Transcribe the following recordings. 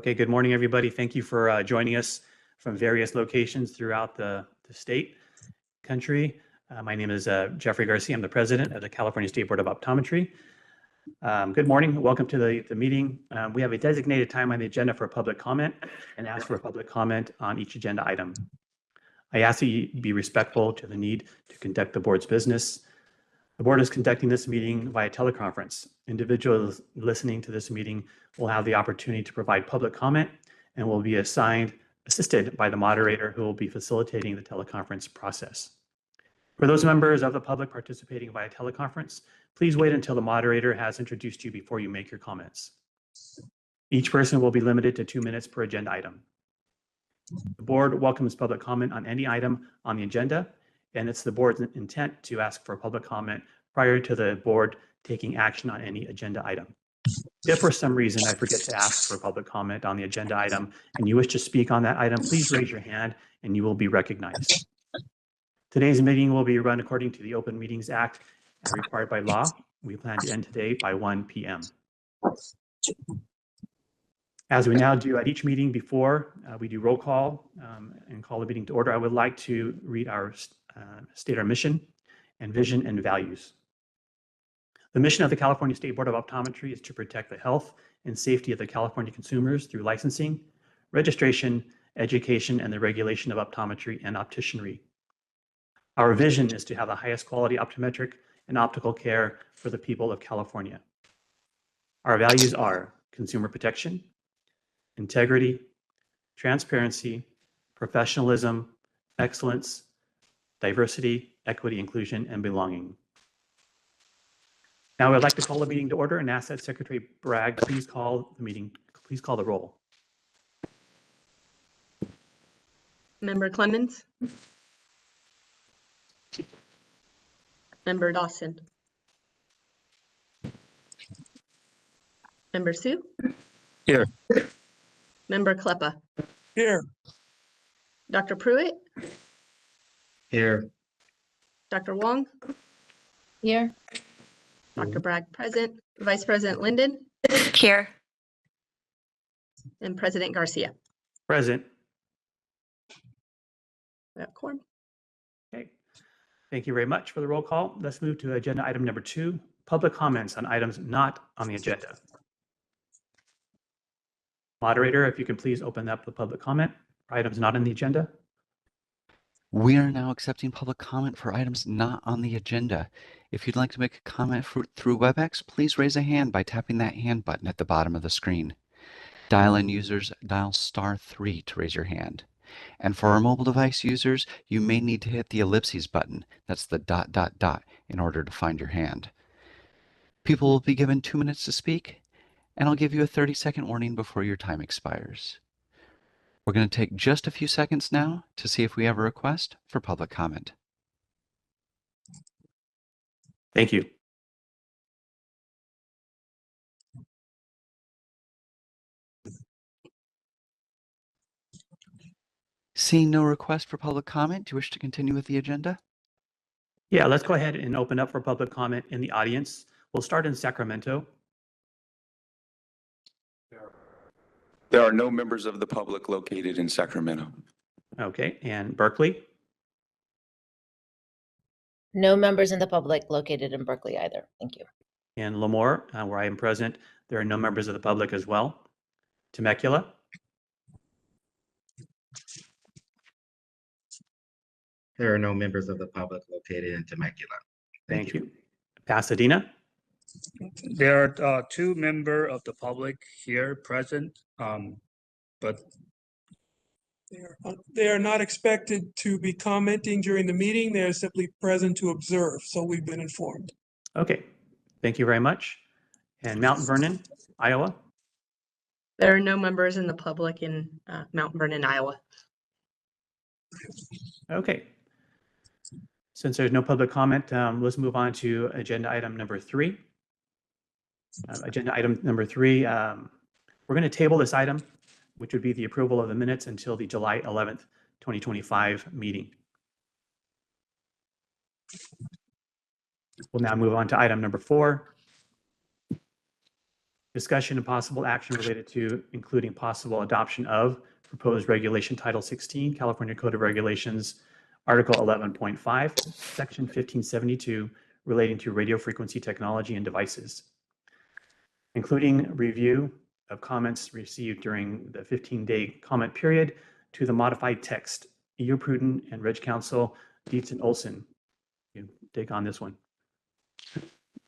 Okay, good morning, everybody. Thank you for joining us from various locations throughout the state, country. My name is Jeffrey Garcia. I'm the president of the California State Board of Optometry. Good morning. Welcome to the meeting. We have a designated time on the agenda for public comment and ask for a public comment on each agenda item. I ask that you be respectful to the need to conduct the board's business. The board is conducting this meeting via teleconference. Individuals listening to this meeting will have the opportunity to provide public comment and will be assisted by the moderator who will be facilitating the teleconference process. For those members of the public participating via teleconference, please wait until the moderator has introduced you before you make your comments. Each person will be limited to 2 minutes per agenda item. The board welcomes public comment on any item on the agenda, and it's the board's intent to ask for public comment prior to the board taking action on any agenda item. If for some reason I forget to ask for public comment on the agenda item and you wish to speak on that item, please raise your hand and you will be recognized. Today's meeting will be run according to the Open Meetings Act and required by law. We plan to end today by 1 p.m. As we now do at each meeting before we do roll call and call the meeting to order, I would like to state our mission and vision and values. The mission of the California State Board of Optometry is to protect the health and safety of the California consumers through licensing, registration, education, and the regulation of optometry and opticianry. Our vision is to have the highest quality optometric and optical care for the people of California. Our values are consumer protection, integrity, transparency, professionalism, excellence, diversity, equity, inclusion, and belonging. Now I'd like to call the meeting to order and ask that Secretary Bragg please call the roll. Member Clemens. Member Dawson. Member Sue. Here. Member Kleppa. Here. Dr. Pruitt. Here. Dr. Wong. Here. Dr. Bragg present. Vice President Linden. Here. And President Garcia. Present. Quorum. Okay. Thank you very much for the roll call. Let's move to agenda item number 2, public comments on items not on the agenda. Moderator, if you can please open up the public comment for items not on the agenda. We are now accepting public comment for items not on the agenda. If you'd like to make a comment through WebEx, please raise a hand by tapping that hand button at the bottom of the screen. Dial-in users, dial *3 to raise your hand. And for our mobile device users, you may need to hit the ellipses button, that's the ... in order to find your hand. People will be given 2 minutes to speak, and I'll give you a 30-second warning before your time expires. We're going to take just a few seconds now to see if we have a request for public comment. Thank you. Seeing no request for public comment, do you wish to continue with the agenda? Yeah, let's go ahead and open up for public comment in the audience. We'll start in Sacramento. There are no members of the public located in Sacramento. Okay, and Berkeley. No members in the public located in Berkeley either. Thank you. In Lemoore, where I am present, there are no members of the public as well. Temecula. There are no members of the public located in Temecula. Thank you. Pasadena. There are 2 members of the public here present, but they are not expected to be commenting during the meeting. They are simply present to observe. So we've been informed. Okay, thank you very much. And Mount Vernon, Iowa. There are no members in the public in Mount Vernon, Iowa. Okay. Since there's no public comment, let's move on to agenda item number 3. Agenda item number 3, we're going to table this item, which would be the approval of the minutes until the July 11th, 2025 meeting. We'll now move on to item number 4. Discussion and possible action related to including possible adoption of proposed regulation Title 16, California Code of Regulations, Article 11.5, Section 1572, relating to radio frequency technology and devices, including review of comments received during the 15-day comment period to the modified text. EU Prudent and Reg Counsel Dietz and Olson, you take on this one.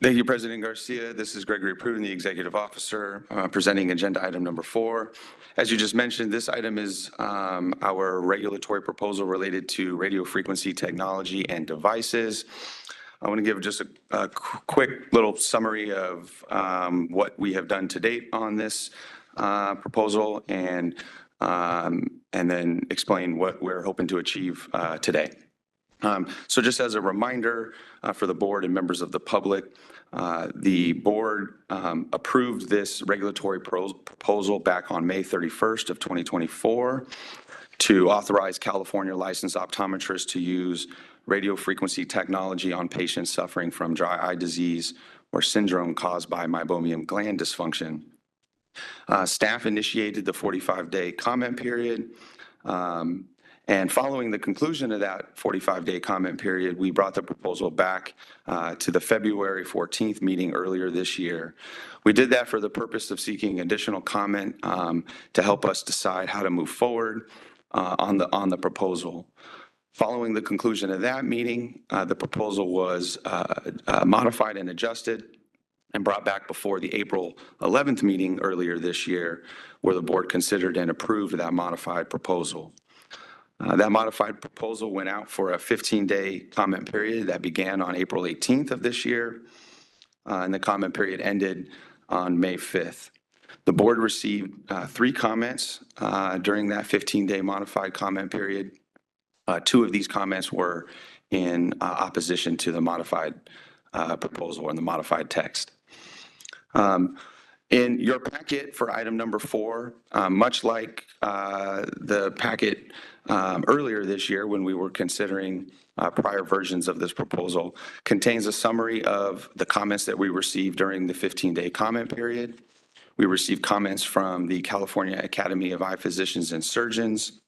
Thank you, President Garcia. This is Gregory Pruden, the Executive Officer, presenting agenda item number 4. As you just mentioned, this item is our regulatory proposal related to radio frequency technology and devices. I want to give just a quick little summary of what we have done to date on this proposal and then explain what we're hoping to achieve today. So just as a reminder for the board and members of the public, the board approved this regulatory proposal back on May 31st of 2024 to authorize California licensed optometrists to use radio frequency technology on patients suffering from dry eye disease or syndrome caused by meibomian gland dysfunction. Staff initiated the 45-day comment period. And following the conclusion of that 45-day comment period, we brought the proposal back to the February 14th meeting earlier this year. We did that for the purpose of seeking additional comment to help us decide how to move forward on the proposal. Following the conclusion of that meeting, the proposal was modified and adjusted and brought back before the April 11th meeting earlier this year, where the board considered and approved that modified proposal. That modified proposal went out for a 15-day comment period that began on April 18th of this year, and the comment period ended on May 5th. The board received 3 comments during that 15-day modified comment period. 2 of these comments were in opposition to the modified proposal and the modified text. In your packet for item number 4, much like the packet earlier this year when we were considering prior versions of this proposal, contains a summary of the comments that we received during the 15-day comment period. We received comments from the California Academy of Eye Physicians and Surgeons,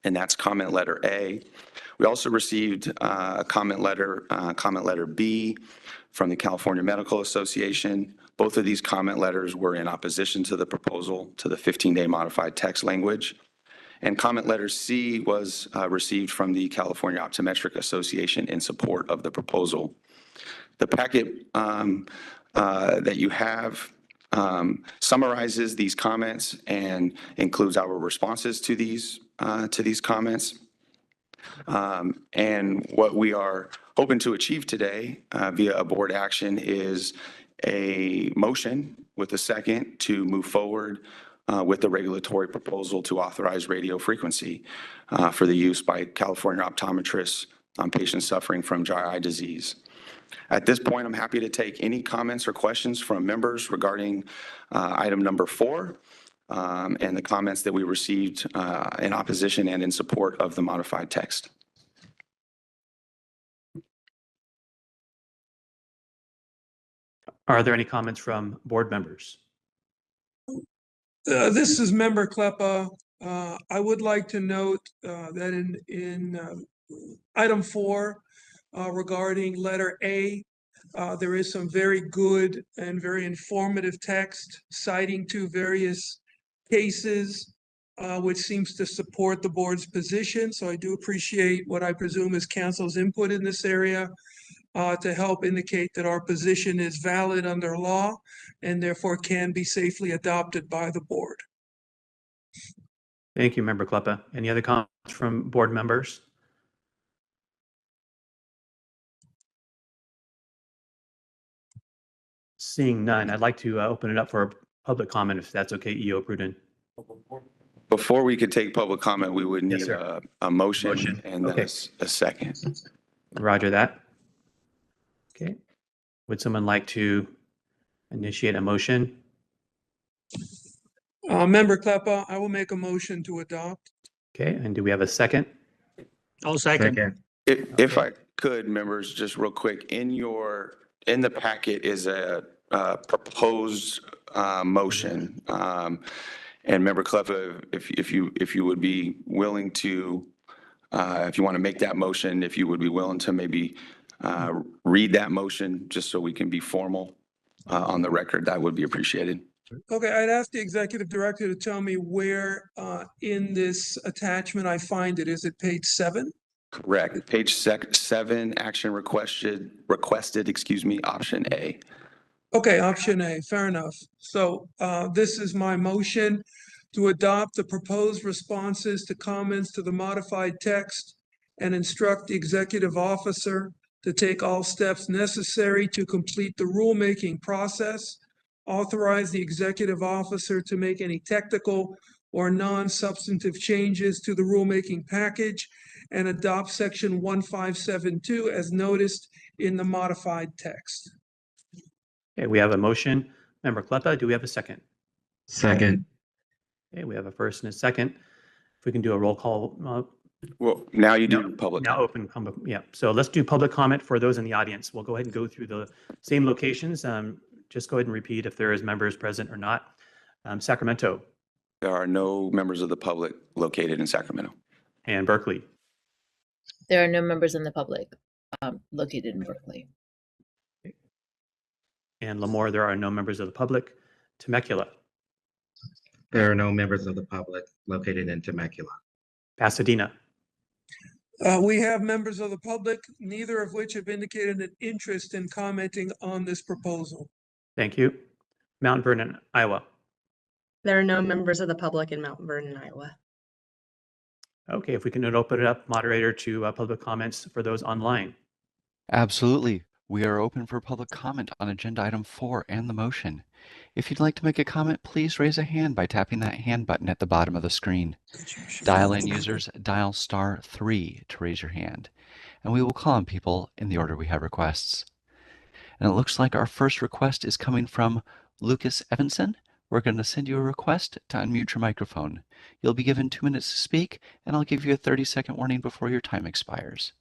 and that's comment letter A. We also received a comment letter B from the California Medical Association. Both of these comment letters were in opposition to the proposal, to the 15-day modified text language. And comment letter C was received from the California Optometric Association in support of the proposal. The packet that you have summarizes these comments and includes our responses to these comments. And what we are hoping to achieve today via a board action is a motion with a second to move forward with the regulatory proposal to authorize radio frequency for the use by California optometrists on patients suffering from dry eye disease. At this point, I'm happy to take any comments or questions from members regarding item number 4 and the comments that we received in opposition and in support of the modified text. Are there any comments from board members? This is Member Kleppa. I would like to note that in item 4 regarding letter A, there is some very good and very informative text citing to various cases, which seems to support the board's position. So I do appreciate what I presume is council's input in this area to help indicate that our position is valid under law and therefore can be safely adopted by the board. Thank you, Member Kleppa. Any other comments from board members? Seeing none, I'd like to open it up for public comment, if that's okay, EO Pruden. Before we could take public comment, we would need a motion and then a second. Roger that. Okay. Would someone like to initiate a motion? Member Kleppa, I will make a motion to adopt. Okay, and do we have a second? I'll second. If I could, members, just real quick, in the packet is a proposed motion. And Member Cleffa, if you would be willing to, if you want to make that motion, if you would be willing to maybe read that motion, just so we can be formal on the record, that would be appreciated. Okay, I'd ask the executive director to tell me where in this attachment I find it. Is it page 7? Correct. Page 7, action requested, option A. Okay, option A, fair enough. So this is my motion to adopt the proposed responses to comments to the modified text and instruct the executive officer to take all steps necessary to complete the rulemaking process, authorize the executive officer to make any technical or non-substantive changes to the rulemaking package, and adopt section 1572 as noticed in the modified text. Okay, we have a motion. Member Kleppa, do we have a second? Second. Okay, we have a first and a second. If we can do a roll call. Well, now you do No, public. Now open public, yeah. So let's do public comment for those in the audience. We'll go ahead and go through the same locations. Just go ahead and repeat if there is members present or not. Sacramento There are no members of the public located in Sacramento. and Berkeley. There are no members in the public located in Berkeley. And Lemoore, there are no members of the public. Temecula, There are no members of the public located in Temecula. Pasadena, We have members of the public, neither of which have indicated an interest in commenting on this proposal. thank you. Mount Vernon, Iowa. There are no members of the public in Mount Vernon, Iowa. Okay, if we can open it up, moderator, to public comments for those online. Absolutely. We are open for public comment on agenda item 4 and the motion. If you'd like to make a comment, please raise a hand by tapping that hand button at the bottom of the screen. Dial-in users dial *3 to raise your hand, and we will call on people in the order we have requests. And it looks like our first request is coming from Lucas Evanson. We're going to send you a request to unmute your microphone. You'll be given 2 minutes to speak, and I'll give you a 30-second warning before your time expires.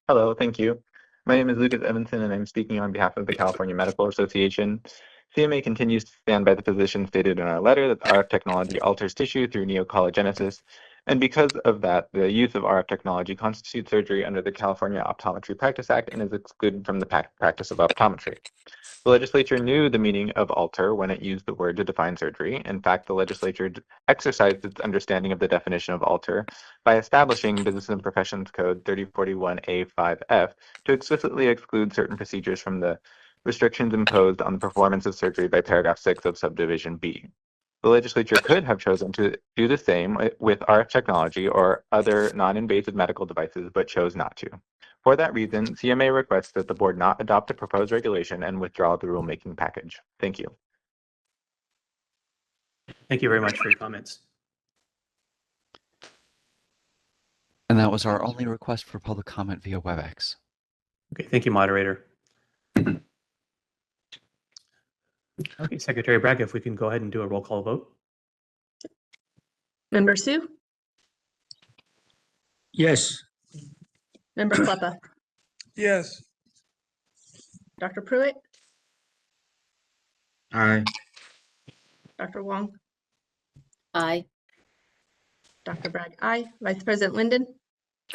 Hello, thank you. My name is Lucas Evanson, and I'm speaking on behalf of the California Medical Association. CMA continues to stand by the position stated in our letter that RF technology alters tissue through neocollagenesis, and because of that, the use of RF technology constitutes surgery under the California Optometry Practice Act and is excluded from the practice of optometry. The legislature knew the meaning of alter when it used the word to define surgery. In fact, the legislature exercised its understanding of the definition of alter by establishing Business and Professions Code 3041A5F to explicitly exclude certain procedures from the restrictions imposed on the performance of surgery by paragraph 6 of subdivision B. The legislature could have chosen to do the same with RF technology or other non-invasive medical devices, but chose not to. For that reason, CMA requests that the board not adopt the proposed regulation and withdraw the rulemaking package. Thank you. Thank you very much for your comments. And that was our only request for public comment via WebEx. Okay, thank you, moderator. Okay, Secretary Bragg, if we can go ahead and do a roll call vote. Member Sue? Yes. Member Kleppa? Yes, Dr. Pruitt? Aye. Dr. Wong? Aye. Dr. Bragg, aye. Vice President Linden?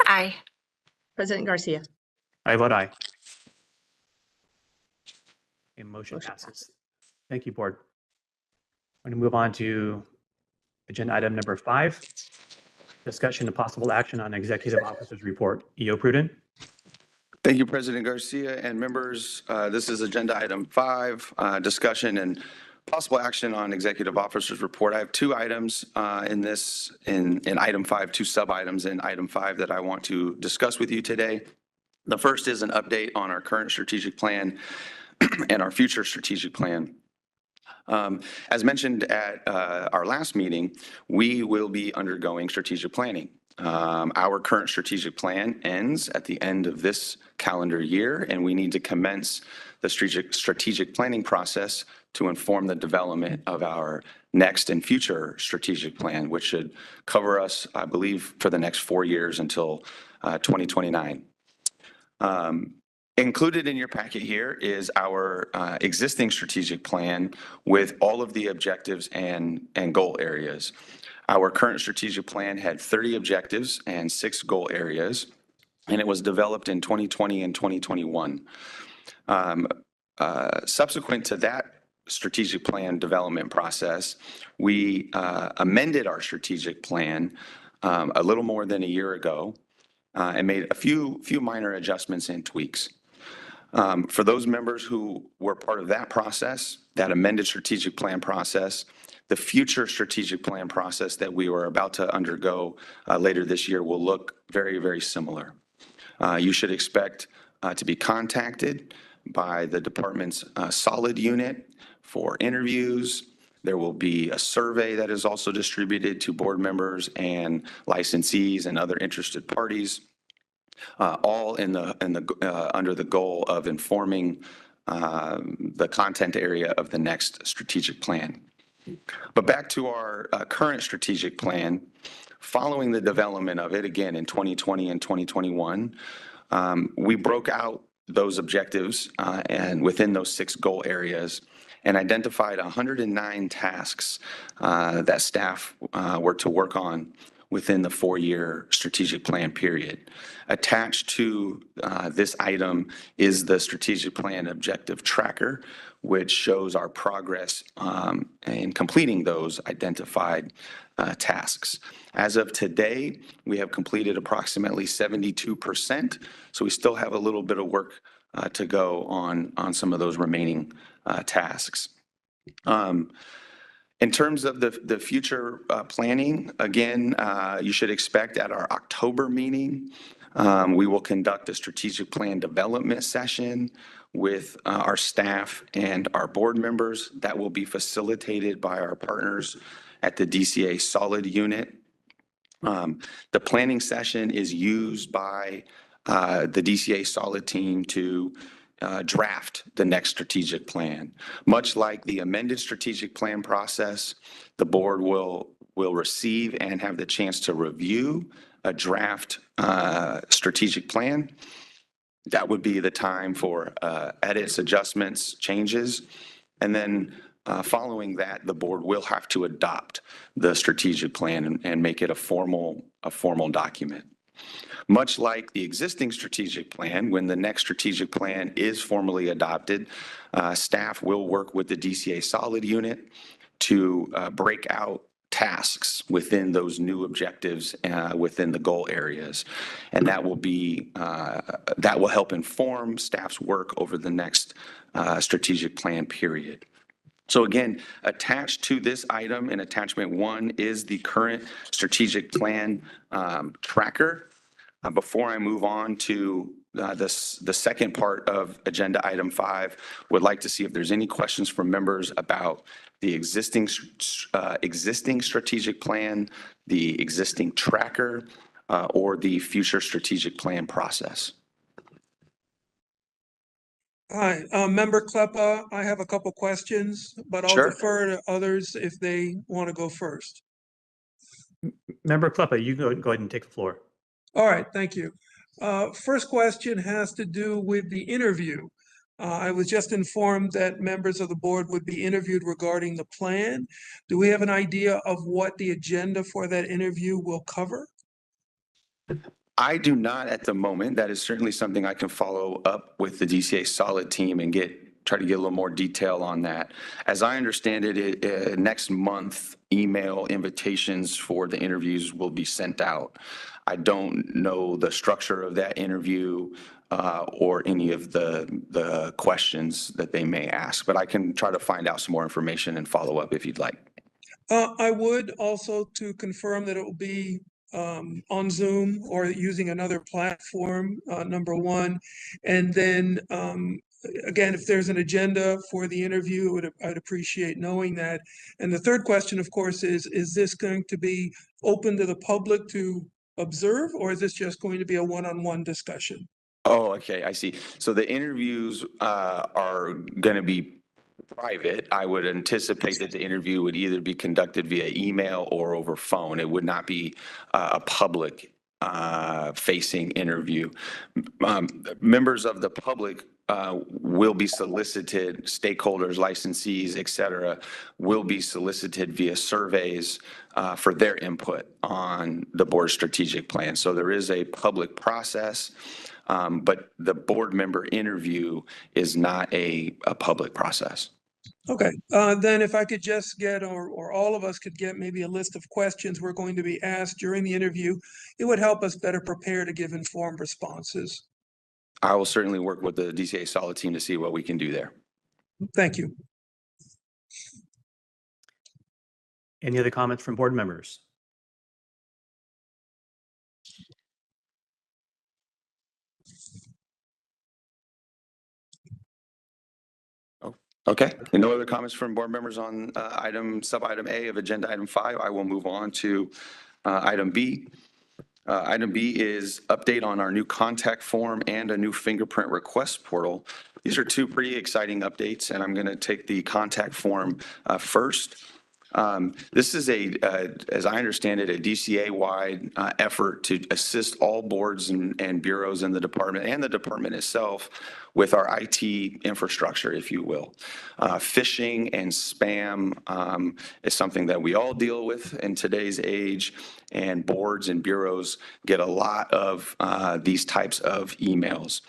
Aye. President Garcia? I vote aye. Okay, motion passes. Thank you, board. I'm going to move on to agenda item number 5, discussion of possible action on executive officer's report. EO Pruden. Thank you, President Garcia and members. This is agenda item 5, discussion and possible action on executive officer's report. I have 2 items in item 5, 2 sub items in item 5 that I want to discuss with you today. The first is an update on our current strategic plan and our future strategic plan. As mentioned at our last meeting, we will be undergoing strategic planning. Our current strategic plan ends at the end of this calendar year, and we need to commence the strategic planning process to inform the development of our next and future strategic plan, which should cover us, I believe, for the next 4 years until 2029. Included in your packet here is our existing strategic plan with all of the objectives and goal areas. Our current strategic plan had 30 objectives and 6 goal areas, and it was developed in 2020 and 2021. Subsequent to that strategic plan development process, we amended our strategic plan a little more than a year ago and made a few minor adjustments and tweaks. For those members who were part of that process, that amended strategic plan process, the future strategic plan process that we were about to undergo later this year will look very, very similar. You should expect to be contacted by the department's solid unit for interviews. There will be a survey that is also distributed to board members and licensees and other interested parties, all under the goal of informing the content area of the next strategic plan. But back to our current strategic plan, following the development of it again in 2020 and 2021, we broke out those objectives and within those 6 goal areas and identified 109 tasks that staff were to work on within the 4-year strategic plan period. Attached to this item is the strategic plan objective tracker, which shows our progress in completing those identified tasks. As of today, we have completed approximately 72%, so we still have a little bit of work to go on some of those remaining tasks. In terms of the future planning, again, you should expect at our October meeting, we will conduct a strategic plan development session with our staff and our board members. That will be facilitated by our partners at the DCA Solid Unit. The planning session is used by the DCA Solid team to draft the next strategic plan. Much like the amended strategic plan process, the board will receive and have the chance to review a draft strategic plan. That would be the time for edits, adjustments, changes, and then following that, the board will have to adopt the strategic plan and make it a formal document. Much like the existing strategic plan, when the next strategic plan is formally adopted, staff will work with the DCA Solid Unit to break out tasks within those new objectives within the goal areas. And that will help inform staff's work over the next strategic plan period. So again, attached to this item in attachment 1 is the current strategic plan tracker. Before I move on to the second part of agenda item 5, would like to see if there's any questions from members about the existing strategic plan, the existing tracker, or the future strategic plan process. Hi, Member Kleppa, I have a couple questions, but I'll Sure. defer to others if they want to go first. Member Kleppa, you go ahead and take the floor. All right, thank you. First question has to do with the interview. I was just informed that members of the board would be interviewed regarding the plan. Do we have an idea of what the agenda for that interview will cover? I do not at the moment. That is certainly something I can follow up with the DCA Solid team and try to get a little more detail on that. As I understand it, next month, email invitations for the interviews will be sent out. I don't know the structure of that interview or any of the questions that they may ask, but I can try to find out some more information and follow up if you'd like. I would also to confirm that it will be on Zoom or using another platform, number 1. And then again, if there's an agenda for the interview, I'd appreciate knowing that. And the third question, of course, is this going to be open to the public to observe, or is this just going to be a one-on-one discussion? Oh, okay, I see. So the interviews are going to be private, I would anticipate that the interview would either be conducted via email or over phone. It would not be a public facing interview. Members of the public will be solicited, stakeholders, licensees, et cetera, will be solicited via surveys for their input on the board's strategic plan. So there is a public process, but the board member interview is not a public process. Okay, then if I could just get, or all of us could get maybe a list of questions we're going to be asked during the interview, it would help us better prepare to give informed responses. I will certainly work with the DCA Solid team to see what we can do there. Thank you. Any other comments from board members? Okay, and no other comments from board members on sub-item A of agenda item 5. I will move on to item B. Item B is update on our new contact form and a new fingerprint request portal. These are two pretty exciting updates, and I'm going to take the contact form first. This is as I understand it, a DCA-wide effort to assist all boards and bureaus in the department and the department itself with our IT infrastructure, if you will. Phishing and spam is something that we all deal with in today's age, and boards and bureaus get a lot of these types of emails.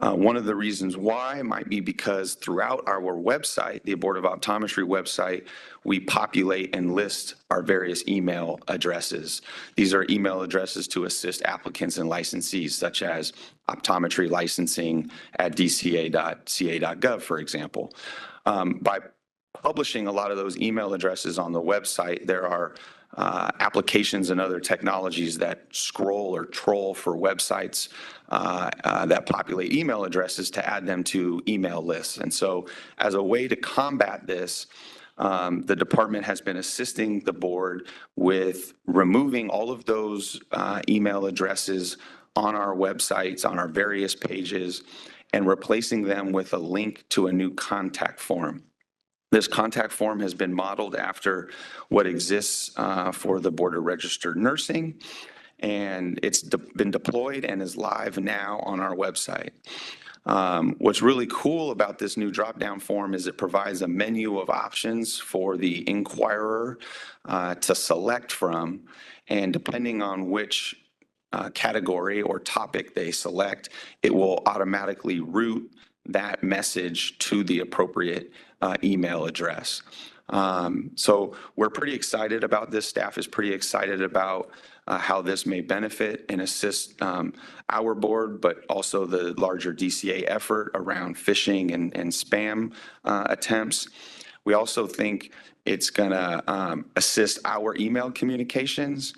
One of the reasons why might be because throughout our website, the Board of Optometry website, we populate and list our various email addresses. These are email addresses to assist applicants and licensees, such as optometry licensing at dca.ca.gov, for example. By publishing a lot of those email addresses on the website, there are applications and other technologies that scroll or troll for websites that populate email addresses to add them to email lists. And so as a way to combat this, the department has been assisting the board with removing all of those email addresses on our websites, on our various pages, and replacing them with a link to a new contact form. This contact form has been modeled after what exists for the Board of Registered Nursing, and it's been deployed and is live now on our website. What's really cool about this new drop-down form is it provides a menu of options for the inquirer to select from, and depending on which category or topic they select, it will automatically route that message to the appropriate email address. So we're pretty excited about this. Staff is pretty excited about how this may benefit and assist our board, but also the larger DCA effort around phishing and spam attempts. We also think it's going to assist our email communications.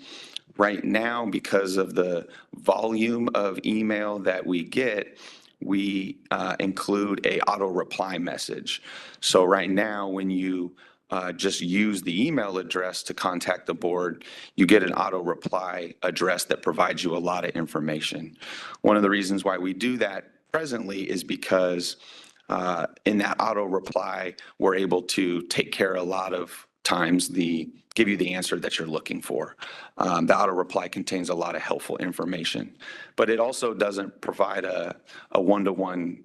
Right now, because of the volume of email that we get, we include a auto reply message. So right now, when you just use the email address to contact the board, you get an auto reply address that provides you a lot of information. One of the reasons why we do that presently is because in that auto reply, we're able to take care a lot of times give you the answer that you're looking for. The auto reply contains a lot of helpful information, but it also doesn't provide a one-to-one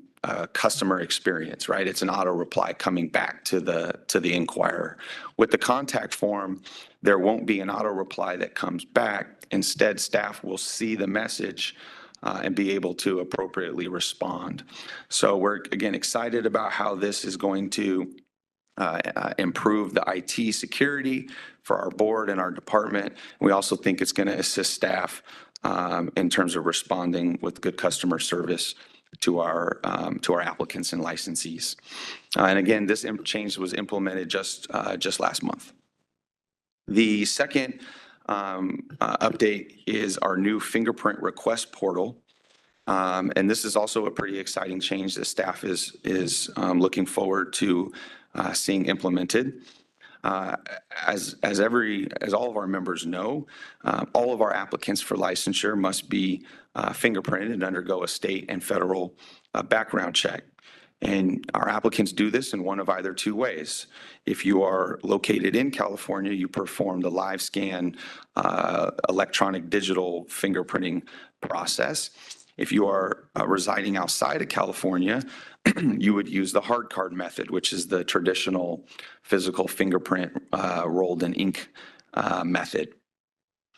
customer experience, right? It's an auto reply coming back to the inquirer. With the contact form, there won't be an auto reply that comes back. Instead, staff will see the message and be able to appropriately respond. So we're, again, excited about how this is going to improve the IT security for our board and our department. We also think it's going to assist staff in terms of responding with good customer service to our applicants and licensees. And again, this change was implemented just last month. The second update is our new fingerprint request portal. And this is also a pretty exciting change that staff is looking forward to seeing implemented. As all of our members know, all of our applicants for licensure must be fingerprinted and undergo a state and federal background check. And our applicants do this in one of either two ways. If you are located in California, you perform the live scan electronic digital fingerprinting process. If you are residing outside of California, you would use the hard card method, which is the traditional physical fingerprint rolled in ink method.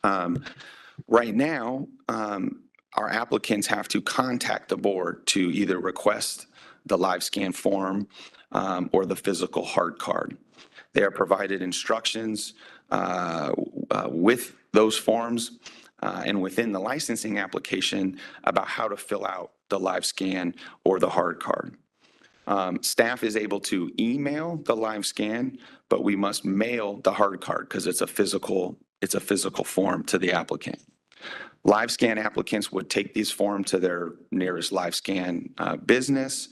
Right now, our applicants have to contact the board to either request the live scan form or the physical hard card. They are provided instructions with those forms and within the licensing application about how to fill out the live scan or the hard card. Staff is able to email the live scan, but we must mail the hard card because it's a physical form to the applicant. Live scan applicants would take these forms to their nearest live scan business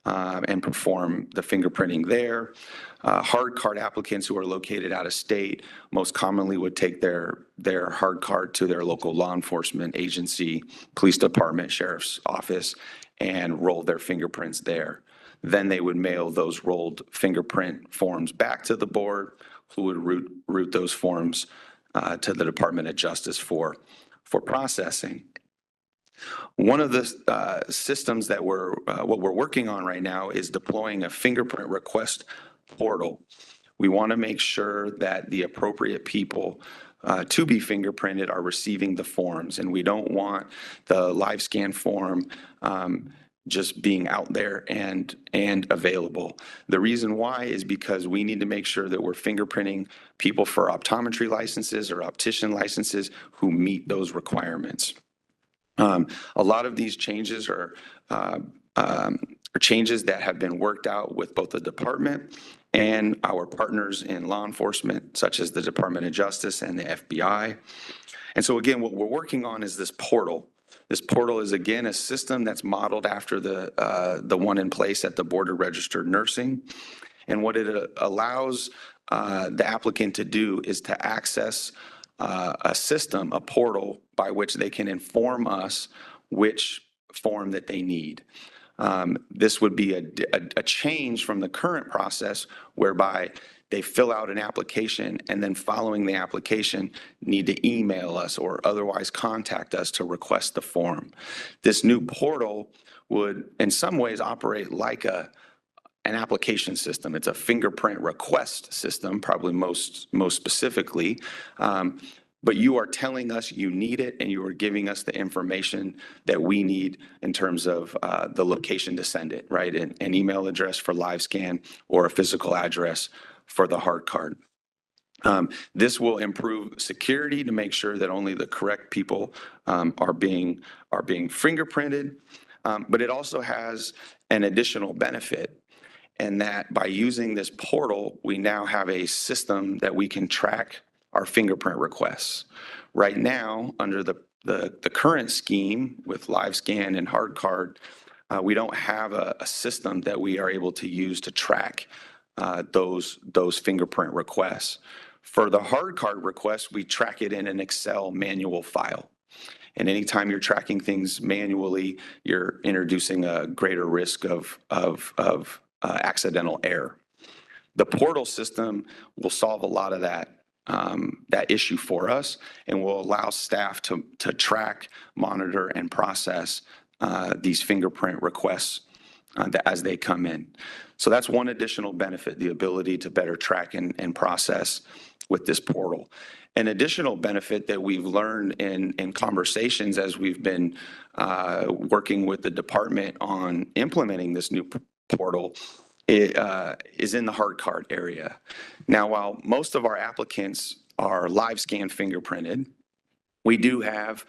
and perform the fingerprinting there. Hard card applicants who are located out of state most commonly would take their hard card to their local law enforcement agency, police department, sheriff's office, and roll their fingerprints there. Then they would mail those rolled fingerprint forms back to the board, who would route those forms to the Department of Justice for processing. One of the systems that what we're working on right now is deploying a fingerprint request portal. We want to make sure that the appropriate people to be fingerprinted are receiving the forms, and we don't want the live scan form just being out there and available. The reason why is because we need to make sure that we're fingerprinting people for optometry licenses or optician licenses who meet those requirements. A lot of these changes are changes that have been worked out with both the department and our partners in law enforcement, such as the Department of Justice and the FBI. And so again, what we're working on is this portal. This portal is, again, a system that's modeled after the one in place at the Board of Registered Nursing. And what it allows the applicant to do is to access a system, a portal, by which they can inform us which form that they need. This would be a change from the current process whereby they fill out an application and then following the application need to email us or otherwise contact us to request the form. This new portal would in some ways operate like an application system. It's a fingerprint request system, probably most specifically. But you are telling us you need it, and you are giving us the information that we need in terms of the location to send it, right? An email address for live scan or a physical address for the hard card. This will improve security to make sure that only the correct people are being fingerprinted. But it also has an additional benefit, and that by using this portal, we now have a system that we can track our fingerprint requests. Right now, under the current scheme with live scan and hard card, we don't have a system that we are able to use to track those fingerprint requests. For the hard card requests, we track it in an Excel manual file. And anytime you're tracking things manually, you're introducing a greater risk of accidental error. The portal system will solve a lot of that issue for us and will allow staff to track, monitor, and process these fingerprint requests as they come in. So that's one additional benefit, the ability to better track and process with this portal. An additional benefit that we've learned in conversations as we've been working with the department on implementing this new portal is in the hard card area. Now, while most of our applicants are live scan fingerprinted, we do have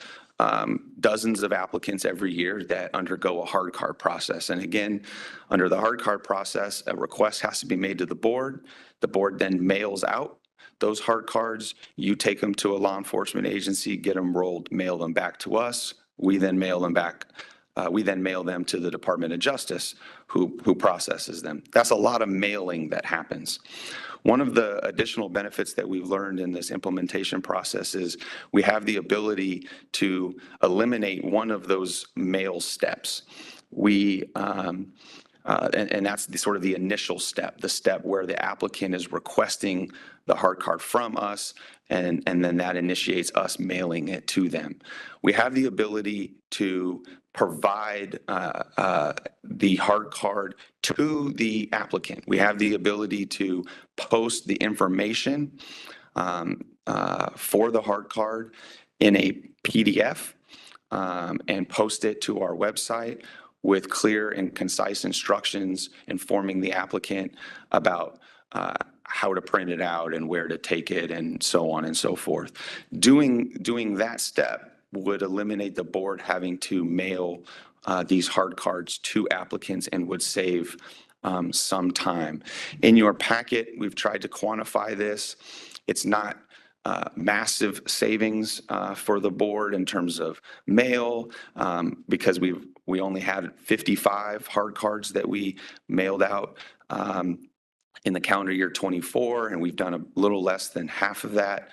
dozens of applicants every year that undergo a hard card process. And again, under the hard card process, a request has to be made to the board. The board then mails out those hard cards. You take them to a law enforcement agency, get them rolled, mail them back to us. We then mail them back. We then mail them to the Department of Justice, who processes them. That's a lot of mailing that happens. One of the additional benefits that we've learned in this implementation process is we have the ability to eliminate one of those mail steps. We and that's the sort of the initial step, the step where the applicant is requesting the hard card from us, and then that initiates us mailing it to them. We have the ability to provide the hard card to the applicant. We have the ability to post the information for the hard card in a PDF and post it to our website with clear and concise instructions informing the applicant about how to print it out and where to take it and so on and so forth. Doing that step would eliminate the board having to mail these hard cards to applicants and would save some time. In your packet, we've tried to quantify this. It's not massive savings for the board in terms of mail because we only had 55 hard cards that we mailed out in the calendar year 24, and we've done a little less than half of that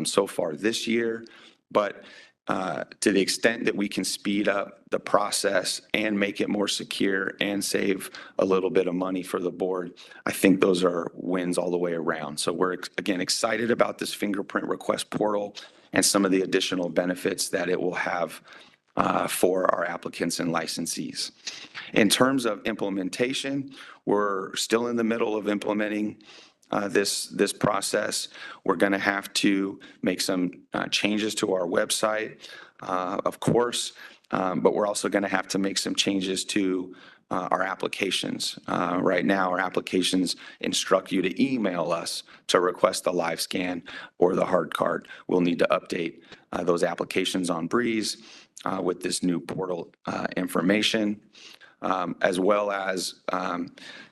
so far this year. But to the extent that we can speed up the process and make it more secure and save a little bit of money for the board, I think those are wins all the way around. So we're, again, excited about this fingerprint request portal and some of the additional benefits that it will have for our applicants and licensees. In terms of implementation, we're still in the middle of implementing this process. We're going to have to make some changes to our website, of course, but we're also going to have to make some changes to our applications. Right now, our applications instruct you to email us to request the live scan or the hard card. We'll need to update those applications on Breeze with this new portal information, as well as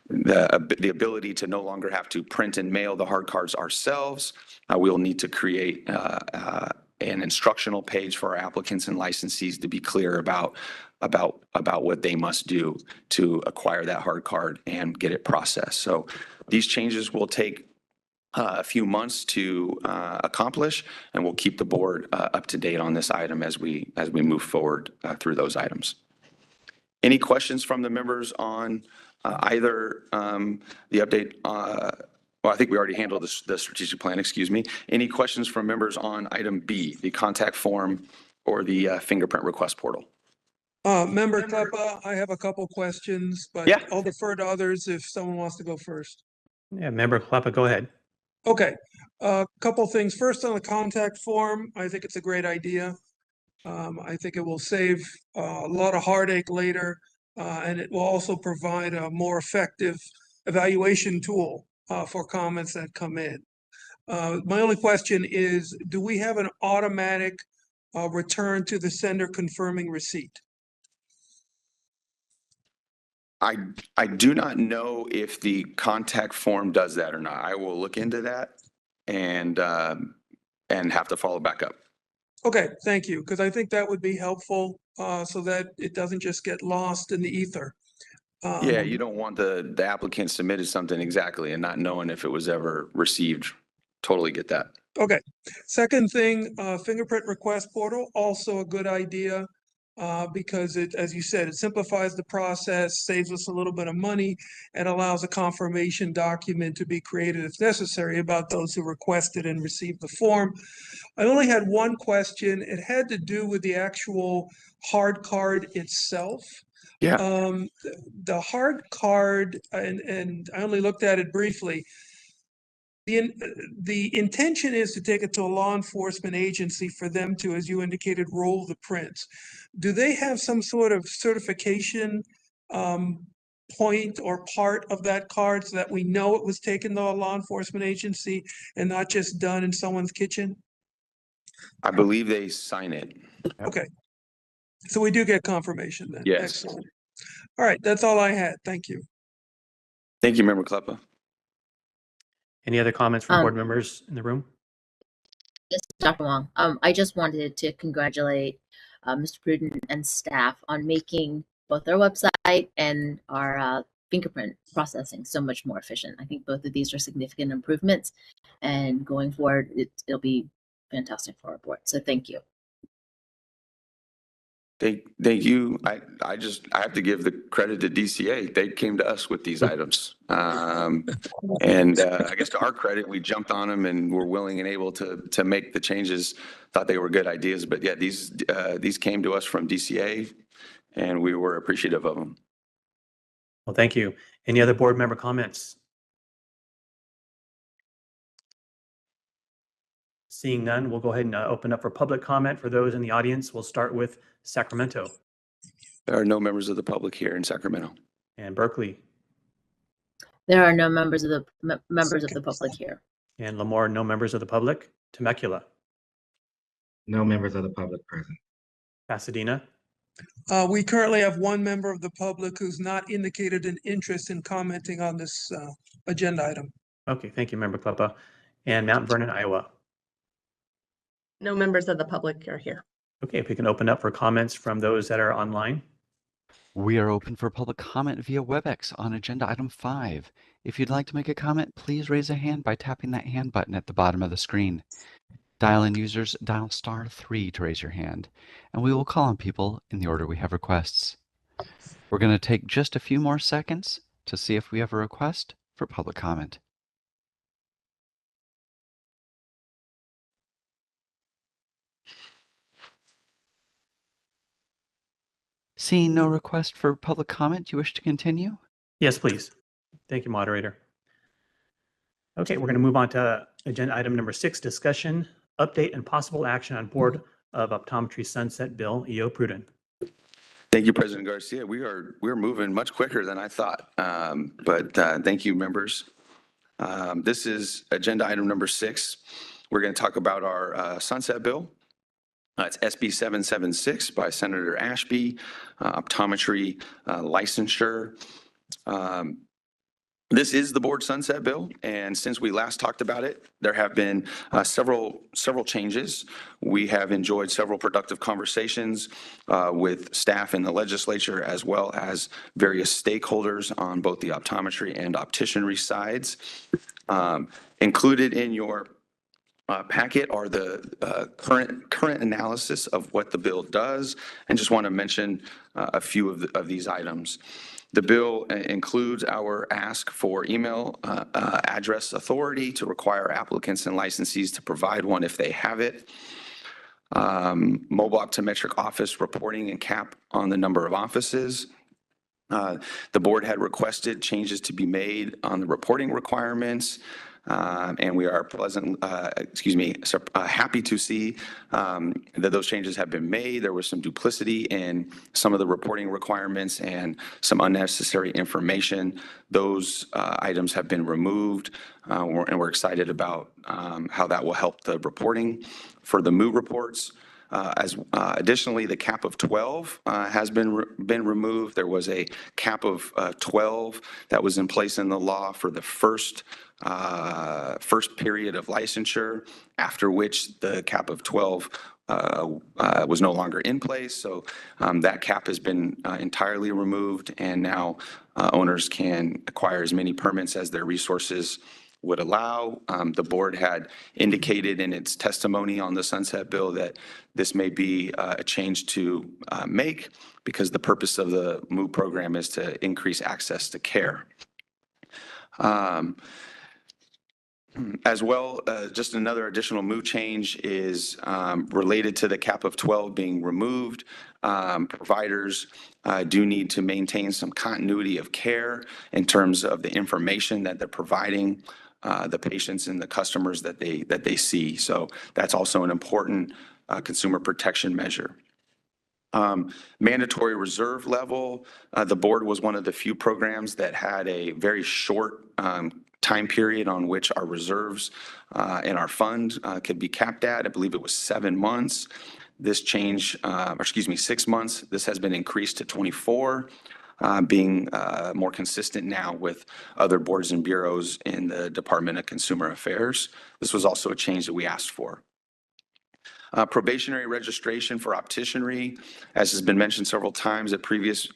the ability to no longer have to print and mail the hard cards ourselves. We'll need to create an instructional page for our applicants and licensees to be clear about what they must do to acquire that hard card and get it processed. So these changes will take a few months to accomplish, and we'll keep the board up to date on this item as we move forward through those items. Any questions from the members on either the update? Well, I think we already handled the strategic plan, excuse me. Any questions from members on item B, the contact form or the fingerprint request portal? Member Kleppa, I have a couple questions, but Yeah. I'll defer to others if someone wants to go first. Yeah, Member Kleppa, go ahead. Okay, a couple things. First, on the contact form, I think it's a great idea. I think it will save a lot of heartache later, and it will also provide a more effective evaluation tool for comments that come in. My only question is, do we have an automatic return to the sender confirming receipt? I do not know if the contact form does that or not. I will look into that and have to follow back up. Okay, thank you, because I think that would be helpful so that it doesn't just get lost in the ether. Yeah, you don't want the applicant submitted something exactly and not knowing if it was ever received. Totally get that. Okay, second thing, fingerprint request portal, also a good idea. Because it, as you said, it simplifies the process, saves us a little bit of money, and allows a confirmation document to be created if necessary about those who requested and received the form. I only had one question. It had to do with the actual hard card itself. Yeah. The hard card, and I only looked at it briefly. The intention is to take it to a law enforcement agency for them to, as you indicated, roll the prints. Do they have some sort of certification point or part of that card so that we know it was taken to a law enforcement agency and not just done in someone's kitchen? I believe they sign it. Okay. So we do get confirmation then. Yes. Excellent. All right, that's all I had. Thank you. Thank you, Member Kleppa. Any other comments from board members in the room? Yes, Dr. Wong. I just wanted to congratulate Mr. Pruden and staff on making both our website and our fingerprint processing so much more efficient. I think both of these are significant improvements, and going forward, it'll be fantastic for our board. So thank you. Thank you. I have to give the credit to DCA. They came to us with these items. And I guess to our credit, we jumped on them and were willing and able to make the changes. Thought they were good ideas, but yeah, these came to us from DCA and we were appreciative of them. Well, thank you. Any other board member comments? Seeing none, we'll go ahead and open up for public comment for those in the audience. We'll start with Sacramento There are no members of the public here in Sacramento. and Berkeley There are no members of the public here. and Lemoore, no members of the public. Temecula, No members of the public present. Pasadena, We currently have one member of the public who's not indicated an interest in commenting on this agenda item. okay, thank you, Member Kleppa, and Mount Vernon, Iowa. No members of the public are here. Okay, if we can open up for comments from those that are online. We are open for public comment via WebEx on agenda item 5. If you'd like to make a comment, please raise a hand by tapping that hand button at the bottom of the screen. Dial-in users dial *3 to raise your hand, and we will call on people in the order we have requests. We're going to take just a few more seconds to see if we have a request for public comment. Seeing no request for public comment, you wish to continue? Yes, please. Thank you, moderator. Okay, we're going to move on to agenda item number 6, discussion, update, and possible action on Board of Optometry Sunset Bill. EO Pruden. Thank you, President Garcia. We're moving much quicker than I thought, but thank you, members. This is agenda item number 6. We're going to talk about our sunset bill. It's SB 776 by Senator Ashby, optometry licensure. This is the board sunset bill, and since we last talked about it, there have been several changes. We have enjoyed several productive conversations with staff in the legislature, as well as various stakeholders on both the optometry and opticianry sides. Included in your packet are the current analysis of what the bill does, and just want to mention a few of these items. The bill includes our ask for email address authority to require applicants and licensees to provide one if they have it. Mobile optometric office reporting and cap on the number of offices. The board had requested changes to be made on the reporting requirements. And we are happy to see that those changes have been made. There was some duplicity in some of the reporting requirements and some unnecessary information. Those items have been removed, and we're excited about how that will help the reporting for the MOO reports. Additionally, the cap of 12 has been removed. There was a cap of 12 that was in place in the law for the first period of licensure, after which the cap of 12 was no longer in place. So that cap has been entirely removed, and now owners can acquire as many permits as their resources would allow. The board had indicated in its testimony on the sunset bill that this may be a change to make, because the purpose of the MOO program is to increase access to care. As well, just another additional MOO change is related to the cap of 12 being removed. Providers do need to maintain some continuity of care in terms of the information that they're providing the patients and the customers that they see. So that's also an important consumer protection measure. Mandatory reserve level. The board was one of the few programs that had a very short time period on which our reserves in our fund could be capped at. I believe it was 7 months. This change, 6 months. This has been increased to 24, being more consistent now with other boards and bureaus in the Department of Consumer Affairs. This was also a change that we asked for. Probationary registration for opticianry, as has been mentioned several times at previous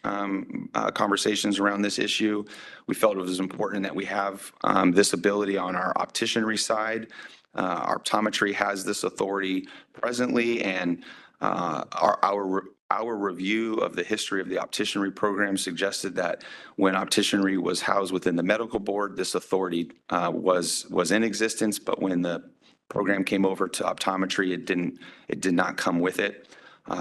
conversations around this issue. We felt it was important that we have this ability on our opticianry side. Our optometry has this authority presently, and our our review of the history of the opticianry program suggested that when opticianry was housed within the medical board, this authority was in existence, but when the program came over to optometry, it did not come with it.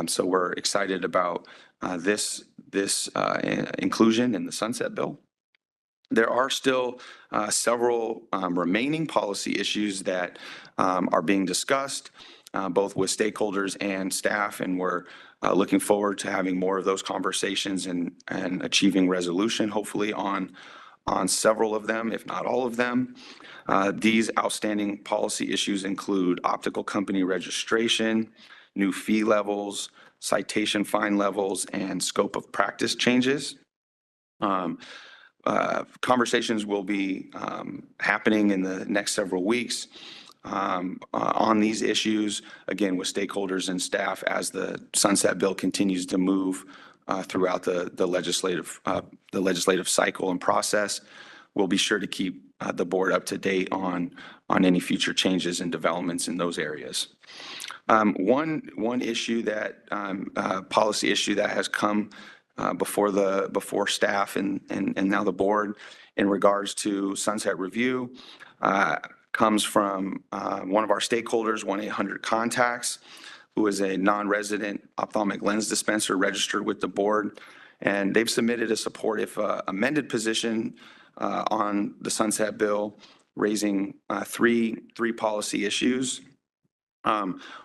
So we're excited about this inclusion in the sunset bill. There are still several remaining policy issues that are being discussed, both with stakeholders and staff, and we're looking forward to having more of those conversations and achieving resolution, hopefully on several of them, if not all of them. These outstanding policy issues include optical company registration, new fee levels, citation fine levels, and scope of practice changes. Conversations will be happening in the next several weeks on these issues, again, with stakeholders and staff as the sunset bill continues to move throughout the legislative cycle and process. We'll be sure to keep the board up to date on any future changes and developments in those areas. One issue that policy issue that has come before staff and now the board in regards to sunset review comes from one of our stakeholders, 1-800-CONTACTS, who is a non-resident ophthalmic lens dispenser registered with the board. And they've submitted a supportive amended position on the sunset bill, raising three policy issues.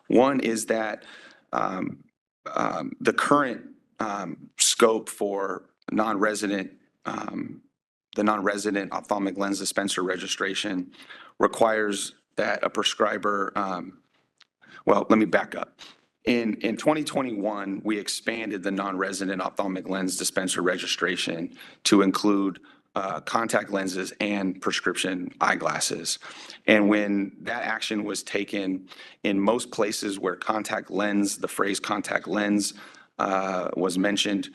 One is that the current scope for non-resident, the non-resident ophthalmic lens dispenser registration requires that a prescriber, well, let me back up. In 2021, we expanded the non-resident ophthalmic lens dispenser registration to include contact lenses and prescription eyeglasses. And when that action was taken, in most places where contact lens, the phrase contact lens was mentioned,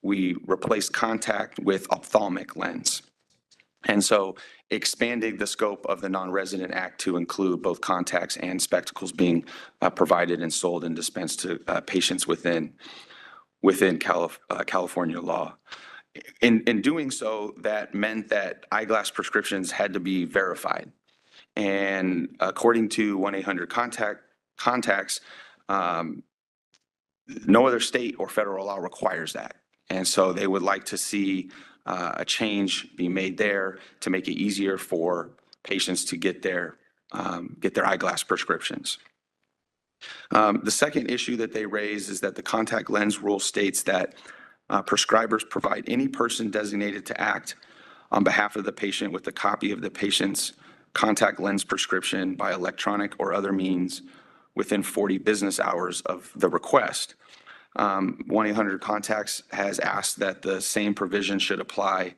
we replaced contact with ophthalmic lens. And so expanding the scope of the non-resident act to include both contacts and spectacles being provided and sold and dispensed to patients within California law. In doing so, that meant that eyeglass prescriptions had to be verified. And according to 1-800-CONTACTS, no other state or federal law requires that. And so they would like to see a change be made there to make it easier for patients to get their eyeglass prescriptions. The second issue that they raise is that the contact lens rule states that prescribers provide any person designated to act on behalf of the patient with a copy of the patient's contact lens prescription by electronic or other means within 40 business hours of the request. 1-800-CONTACTS has asked that the same provision should apply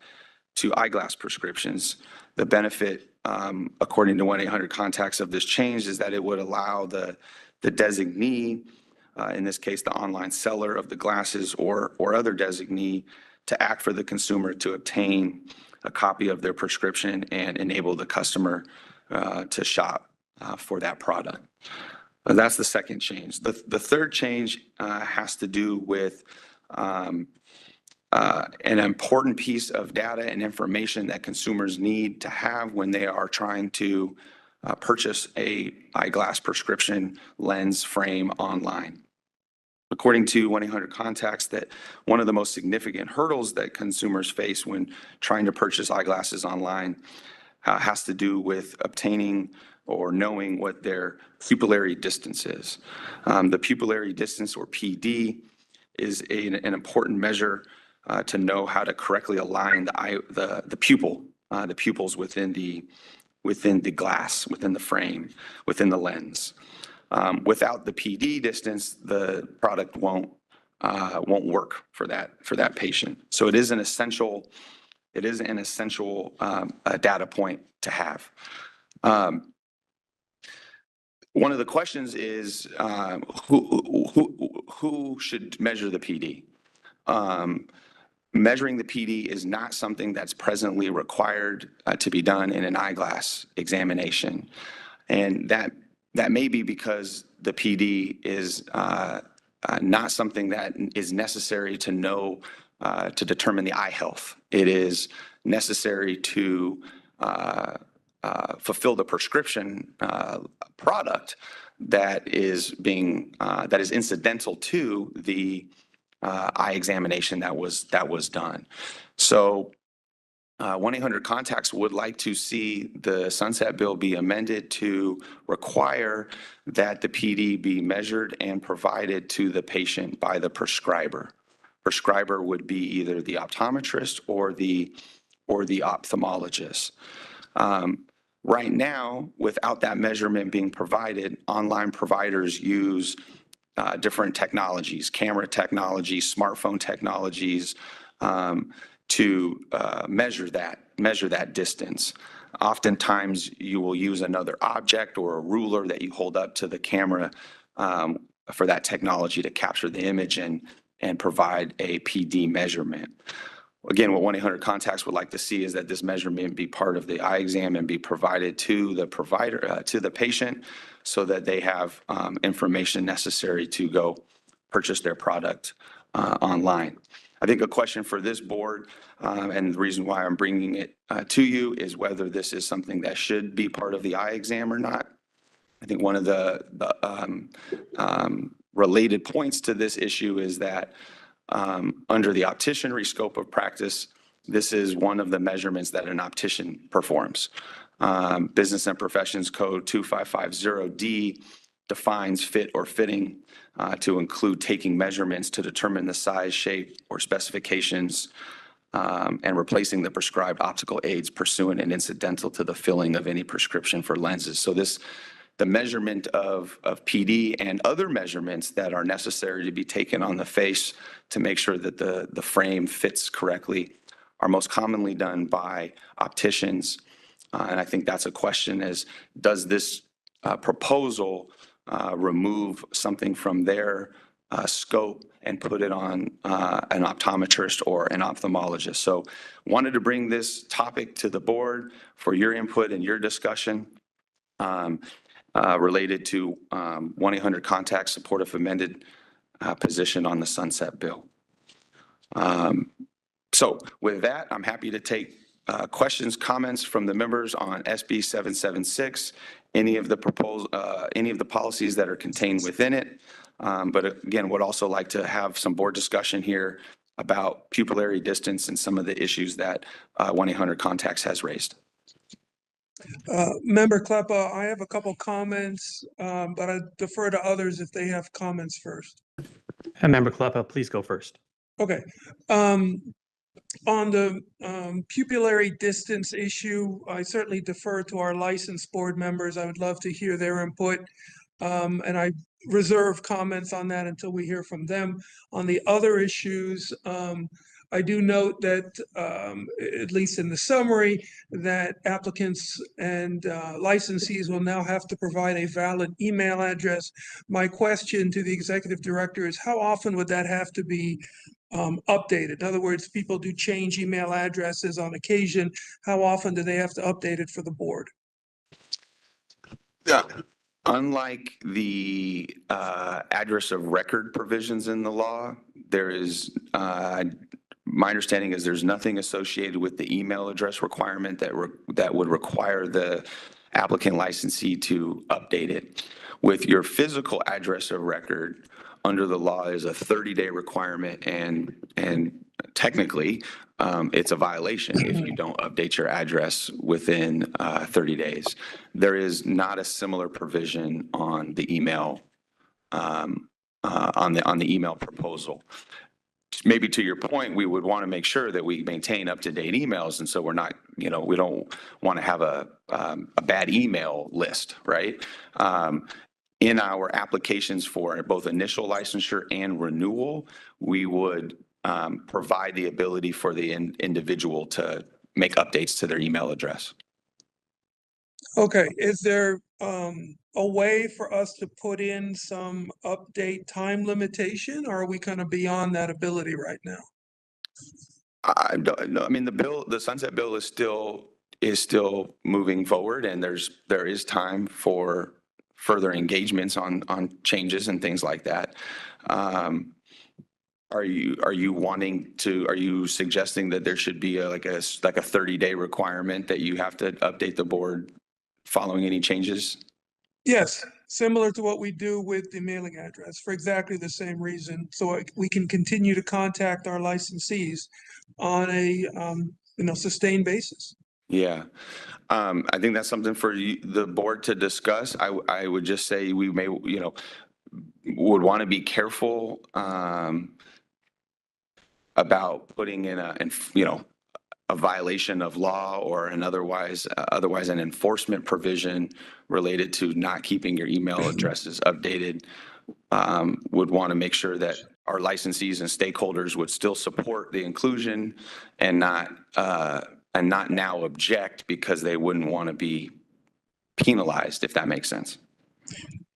to eyeglass prescriptions. The benefit, according to 1-800-CONTACTS, of this change is that it would allow the designee, in this case, the online seller of the glasses or other designee, to act for the consumer to obtain a copy of their prescription and enable the customer to shop for that product. That's the second change. The third change has to do with an important piece of data and information that consumers need to have when they are trying to purchase a eyeglass prescription lens frame online. According to 1-800-CONTACTS, that one of the most significant hurdles that consumers face when trying to purchase eyeglasses online has to do with obtaining or knowing what their pupillary distance is. The pupillary distance, or PD, is an important measure to know how to correctly align the pupils within the glass, within the frame, within the lens. Without the PD distance, the product won't work for that patient. So it is an essential data point to have. One of the questions is who should measure the PD? Measuring the PD is not something that's presently required to be done in an eyeglass examination. And that may be because the PD is not something that is necessary to know to determine the eye health. It is necessary to fulfill the prescription product that is incidental to the eye examination that was done. So 1-800-CONTACTS would like to see the sunset bill be amended to require that the PD be measured and provided to the patient by the prescriber. Prescriber would be either the optometrist or the ophthalmologist. Right now, without that measurement being provided, online providers use different technologies, camera technologies, smartphone technologies, to measure that distance. Oftentimes, you will use another object or a ruler that you hold up to the camera for that technology to capture the image and provide a PD measurement. Again, what 1-800-CONTACTS would like to see is that this measurement be part of the eye exam and be provided to the provider, to the patient, so that they have information necessary to go purchase their product online. I think a question for this board, and the reason why I'm bringing it to you, is whether this is something that should be part of the eye exam or not. I think one of the related points to this issue is that under the opticianry scope of practice, this is one of the measurements that an optician performs. Business and Professions Code 2550D defines fit or fitting to include taking measurements to determine the size, shape, or specifications and replacing the prescribed optical aids pursuant and incidental to the filling of any prescription for lenses. So the measurement of PD and other measurements that are necessary to be taken on the face to make sure that the frame fits correctly are most commonly done by opticians. And I think that's a question is, does this proposal remove something from their scope and put it on an optometrist or an ophthalmologist? So wanted to bring this topic to the board for your input and your discussion related to 1-800-CONTACTS supportive amended position on the sunset bill. So with that, I'm happy to take questions, comments from the members on SB 776, any of the policies that are contained within it. But again, would also like to have some board discussion here about pupillary distance and some of the issues that 1-800-CONTACTS has raised. Member Kleppa, I have a couple comments, but I defer to others if they have comments first. Member Kleppa, please go first. Okay. On the pupillary distance issue, I certainly defer to our licensed board members. I would love to hear their input. And I reserve comments on that until we hear from them. On the other issues, I do note that, at least in the summary, that applicants and licensees will now have to provide a valid email address. My question to the executive director is, how often would that have to be updated? In other words, people do change email addresses on occasion. How often do they have to update it for the board? Yeah. Unlike the address of record provisions in the law, there is, my understanding is there's nothing associated with the email address requirement that would require the applicant licensee to update it. With your physical address of record, under the law is a 30-day requirement, and technically it's a violation if you don't update your address within 30 days. There is not a similar provision on the email on the email proposal. Maybe to your point, we would want to make sure that we maintain up-to-date emails, and so we're not, we don't want to have a bad email list, right? In our applications for both initial licensure and renewal, we would provide the ability for the individual to make updates to their email address. Okay, is there a way for us to put in some update time limitation, or are we kind of beyond that ability right now? I don't know. I mean, the sunset bill is still moving forward, and there is time for further engagements on changes and things like that. Are you suggesting that there should be like a 30-day requirement that you have to update the board following any changes? Yes, similar to what we do with the mailing address for exactly the same reason. So we can continue to contact our licensees on a, sustained basis. Yeah. I think that's something for the board to discuss. I would just say we may, would want to be careful about putting in a violation of law or an otherwise an enforcement provision related to not keeping your email addresses updated. Would want to make sure that our licensees and stakeholders would still support the inclusion and not now object because they wouldn't want to be penalized, if that makes sense.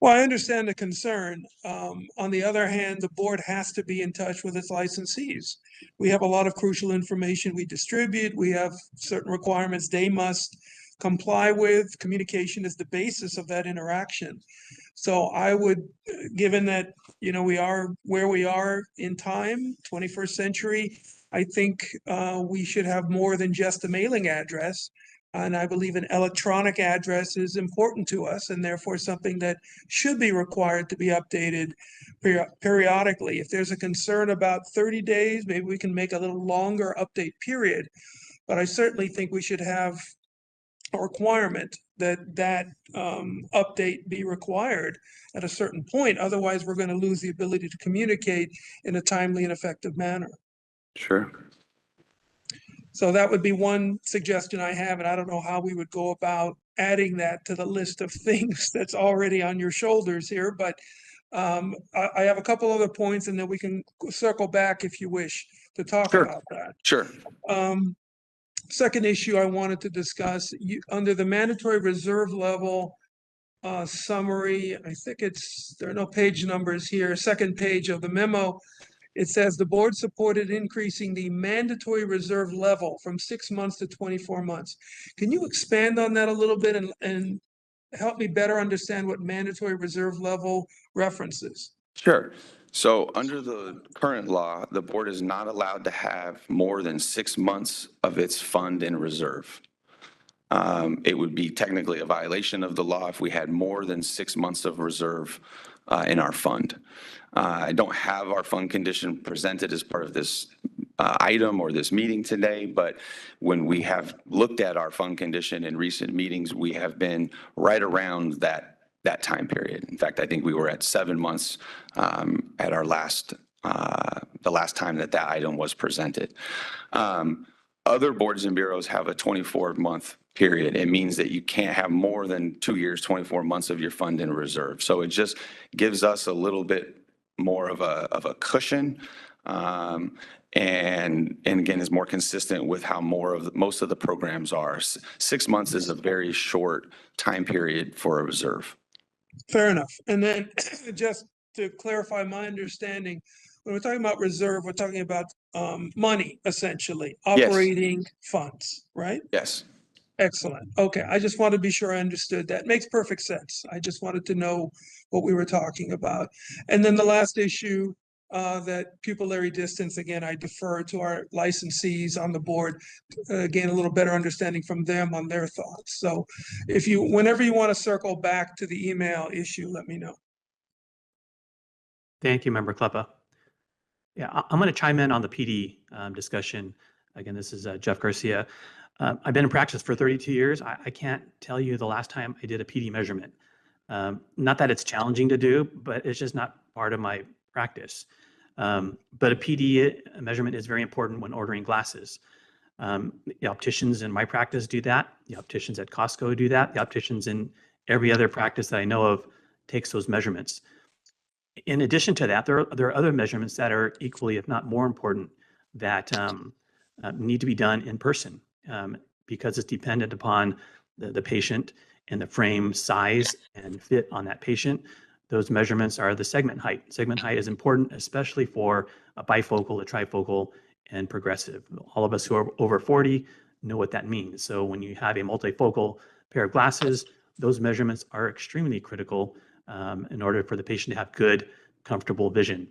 Well, I understand the concern. On the other hand, the board has to be in touch with its licensees. We have a lot of crucial information we distribute. We have certain requirements they must comply with. Communication is the basis of that interaction. So I would, given that, we are where we are in time, 21st century, I think we should have more than just a mailing address. And I believe an electronic address is important to us and therefore something that should be required to be updated periodically. If there's a concern about 30 days, maybe we can make a little longer update period. But I certainly think we should have a requirement that update be required at a certain point. Otherwise, we're going to lose the ability to communicate in a timely and effective manner. Sure. So that would be one suggestion I have, and I don't know how we would go about adding that to the list of things that's already on your shoulders here, but I have a couple other points and then we can circle back if you wish to talk about that. Sure. Second issue I wanted to discuss, under the mandatory reserve level summary, I think there are no page numbers here, second page of the memo, it says the board supported increasing the mandatory reserve level from 6 months to 24 months. Can you expand on that a little bit and help me better understand what mandatory reserve level references? Sure. So under the current law, the board is not allowed to have more than 6 months of its fund in reserve. It would be technically a violation of the law if we had more than 6 months of reserve in our fund. I don't have our fund condition presented as part of this item or this meeting today, but when we have looked at our fund condition in recent meetings, we have been right around that time period. In fact, I think we were at 7 months at our the last time that item was presented. Other boards and bureaus have a 24-month period. It means that you can't have more than 2 years, 24 months of your fund in reserve. So it just gives us a little bit more of a cushion, and again is more consistent with how most of the programs are. 6 months is a very short time period for a reserve. Fair enough. And then just to clarify my understanding, when we're talking about reserve, we're talking about money, essentially, operating funds, right? Yes. Excellent. Okay. I just wanted to be sure I understood that. Makes perfect sense. I just wanted to know what we were talking about. And then the last issue, that pupillary distance, again, I defer to our licensees on the board, gain a little better understanding from them on their thoughts. So whenever you want to circle back to the email issue, let me know. Thank you, Member Kleppa. Yeah, I'm going to chime in on the PD discussion. Again, this is Jeff Garcia. I've been in practice for 32 years. I can't tell you the last time I did a PD measurement. Not that it's challenging to do, but it's just not part of my practice. But a PD measurement is very important when ordering glasses. The opticians in my practice do that. The opticians at Costco do that. The opticians in every other practice that I know of takes those measurements. In addition to that, there are other measurements that are equally, if not more important, that need to be done in person because it's dependent upon the patient and the frame size and fit on that patient. Those measurements are the segment height. Segment height is important, especially for a bifocal, a trifocal, and progressive. All of us who are over 40 know what that means. So when you have a multifocal pair of glasses, those measurements are extremely critical in order for the patient to have good, comfortable vision.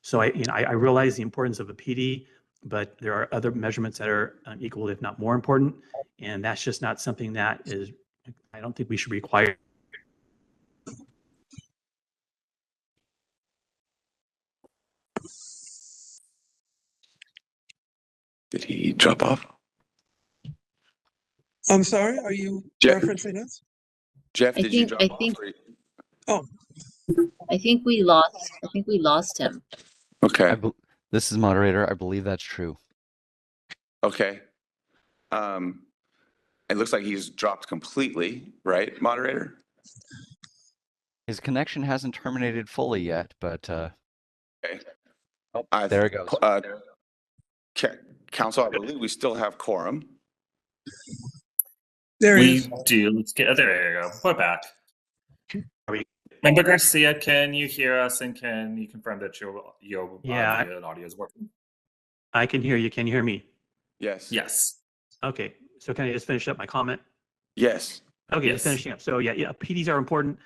So I realize the importance of a PD, but there are other measurements that are equal, if not more important, and that's just not something that is, I don't think we should require. Did he drop off? I'm sorry, are you Jeff- referencing us? Jeff, I did you think- drop I off? think- Oh, I think we lost him. Okay, This is moderator. I believe that's true. okay. It looks like he's dropped completely, right, moderator? His connection hasn't terminated fully yet, but Okay. there it goes. Council, I believe we still have quorum. there he We is. do. Let's get. Oh, there you go. We're back. Member Garcia, can you hear us, and can you confirm that your Yeah. video and audio is working? I can hear you. Can you hear me? Yes. Yes. Okay. So can I just finish up my comment? Yes. Okay, Yes. just finishing up. So yeah, PDs are important.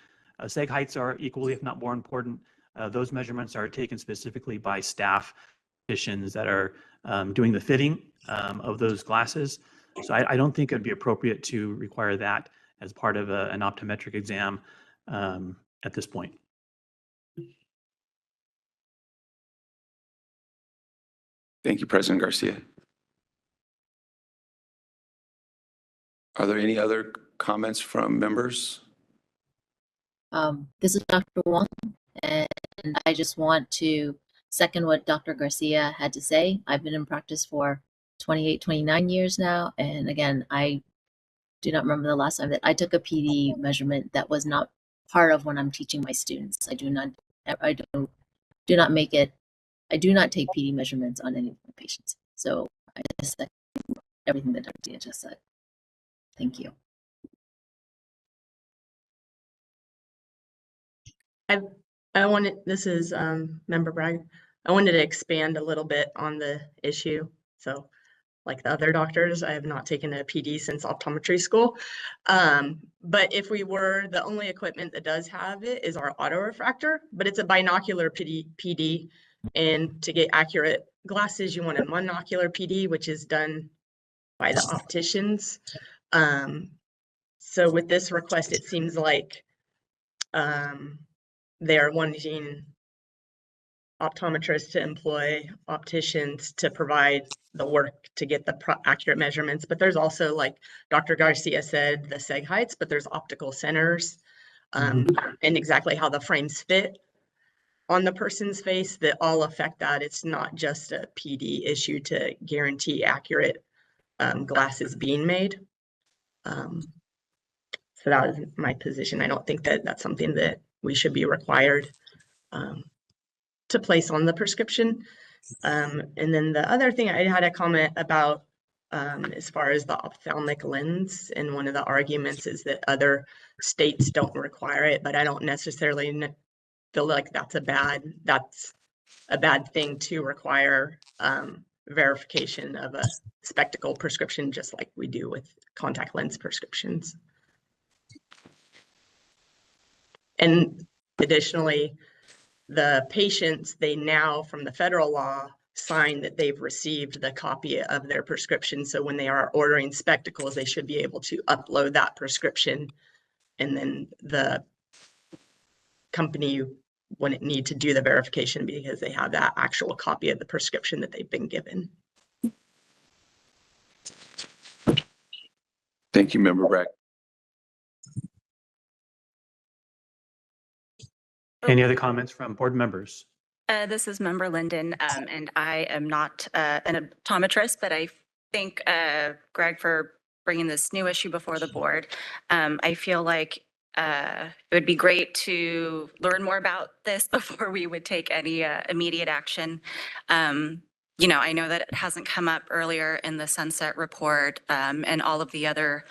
Seg heights are equally, if not more important. Those measurements are taken specifically by staff physicians that are doing the fitting of those glasses. So I don't think it'd be appropriate to require that as part of an optometric exam at this point. Thank you, President Garcia. Are there any other comments from members? This is Dr. Wong, and I just want to second what Dr. Garcia had to say. I've been in practice for 28, 29 years now, and again, I do not remember the last time that I took a PD measurement that was not part of when I'm teaching my students. I do not take PD measurements on any of my patients. So I just second everything that Dr. Garcia just said. Thank you. This is Member Bragg. I wanted to expand a little bit on the issue. So like the other doctors, I have not taken a PD since optometry school. But if we were, the only equipment that does have it is our autorefractor, but it's a binocular PD. And to get accurate glasses, you want a monocular PD, which is done by the opticians. So with this request, it seems like they're wanting optometrists to employ opticians to provide the work to get the accurate measurements. But there's also, like Dr. Garcia said, the seg heights, but there's optical centers and exactly how the frames fit on the person's face that all affect that. It's not just a PD issue to guarantee accurate glasses being made. So that was my position. I don't think that that's something that we should be required to place on the prescription. And then the other thing I had a comment about as far as the ophthalmic lens, and one of the arguments is that other states don't require it, but I don't necessarily feel like that's a bad thing to require verification of a spectacle prescription, just like we do with contact lens prescriptions. And additionally, the patients, they now, from the federal law, sign that they've received the copy of their prescription. So when they are ordering spectacles, they should be able to upload that prescription, and then the company wouldn't need to do the verification because they have that actual copy of the prescription that they've been given. Thank you, Member Bragg. Any other comments from board members? This is Member Linden, and I am not an optometrist, but I thank Greg for bringing this new issue before the board. I feel like it would be great to learn more about this before we would take any immediate action. You know, I know that it hasn't come up earlier in the sunset report and all of the other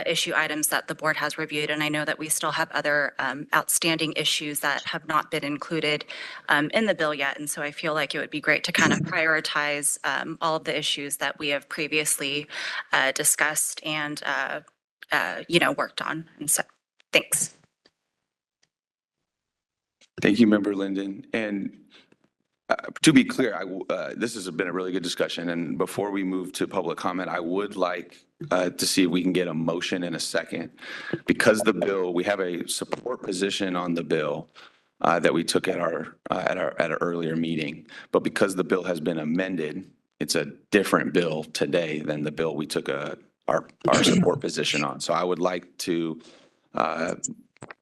issue items that the board has reviewed. And I know that we still have other outstanding issues that have not been included in the bill yet. And so I feel like it would be great to kind of prioritize all of the issues that we have previously discussed and, you know, worked on. And so Thanks. Thank you, Member Linden. And to be clear, this has been a really good discussion. And before we move to public comment, I would like to see if we can get a motion in a second. Because the bill, we have a support position on the bill that we took at our earlier meeting. But because the bill has been amended, it's a different bill today than the bill we took our support position on. So I would like to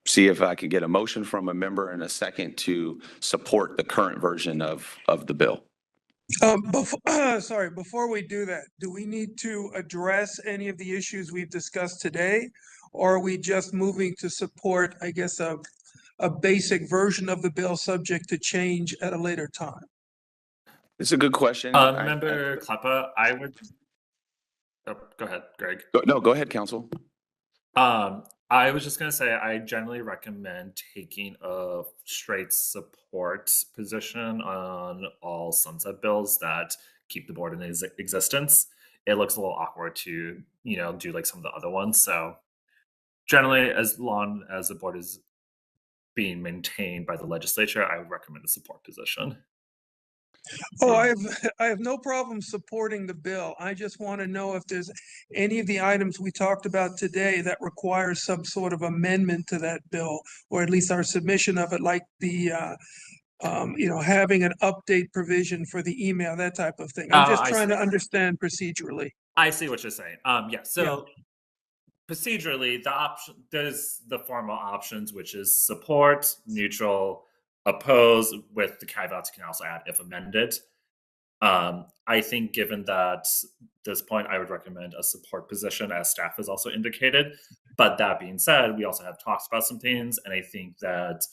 see if I could get a motion from a member in a second to support the current version of the bill. Before we do that, do we need to address any of the issues we've discussed today? Or are we just moving to support, I guess, a basic version of the bill subject to change at a later time? It's a good question. Member Kleppa, I would. Oh, go ahead, Greg. No, go ahead, Council. I was just going to say, I generally recommend taking a straight support position on all sunset bills that keep the board in existence. It looks a little awkward to, do like some of the other ones. So generally, as long as the board is being maintained by the legislature, I would recommend a support position. Oh, I have no problem supporting the bill. I just want to know if there's any of the items we talked about today that requires some sort of amendment to that bill, or at least our submission of it, like the, having an update provision for the email, that type of thing. I'm just trying to understand procedurally. I see what you're saying. So procedurally, there's the formal options, which is support, neutral, oppose, with the caveats you can also add if amended. I think given that this point, I would recommend a support position, as staff has also indicated. But that being said, we also have talked about some things, and I think that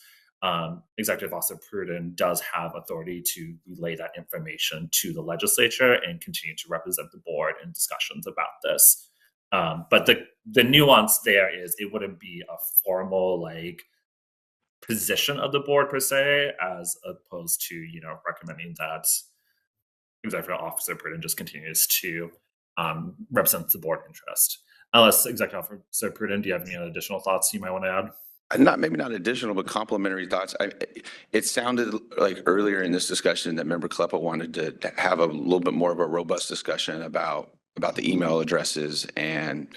Executive Officer Pruden does have authority to relay that information to the legislature and continue to represent the board in discussions about this. But the nuance there is it wouldn't be a formal position of the board per se, as opposed to recommending that Executive Officer Pruden just continues to represent the board interest. Unless Executive Officer Pruden, do you have any other additional thoughts you might want to add? Maybe not additional, but complementary thoughts. It sounded like earlier in this discussion that Member Kleppa wanted to have a little bit more of a robust discussion about the email addresses and,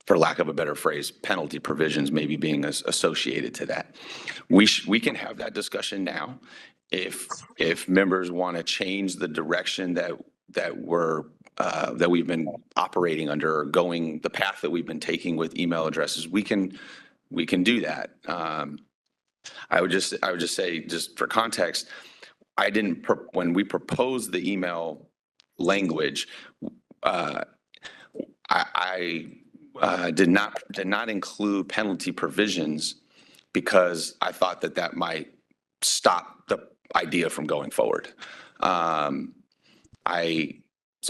for lack of a better phrase, penalty provisions maybe being associated to that. We can have that discussion now. If members want to change the direction that we've been operating under, or going the path that we've been taking with email addresses, we can do that. I would just say, just for context, when we proposed the email language, I did not include penalty provisions because I thought that might stop the idea from going forward. So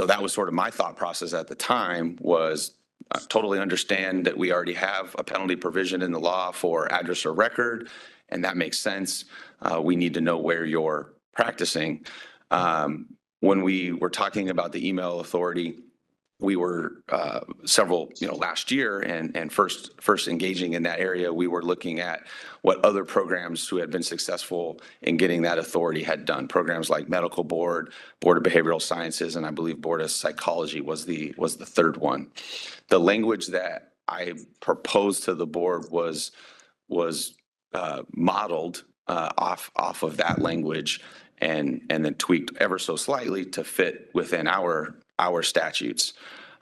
that was sort of my thought process at the time, was totally understand that we already have a penalty provision in the law for address or record, and that makes sense. We need to know where you're practicing. When we were talking about the email authority, we were several, last year and first engaging in that area, we were looking at what other programs who had been successful in getting that authority had done. Programs like Medical Board, Board of Behavioral Sciences, and I believe Board of Psychology was the third one. The language that I proposed to the board was modeled off of that language and then tweaked ever so slightly to fit within our statutes.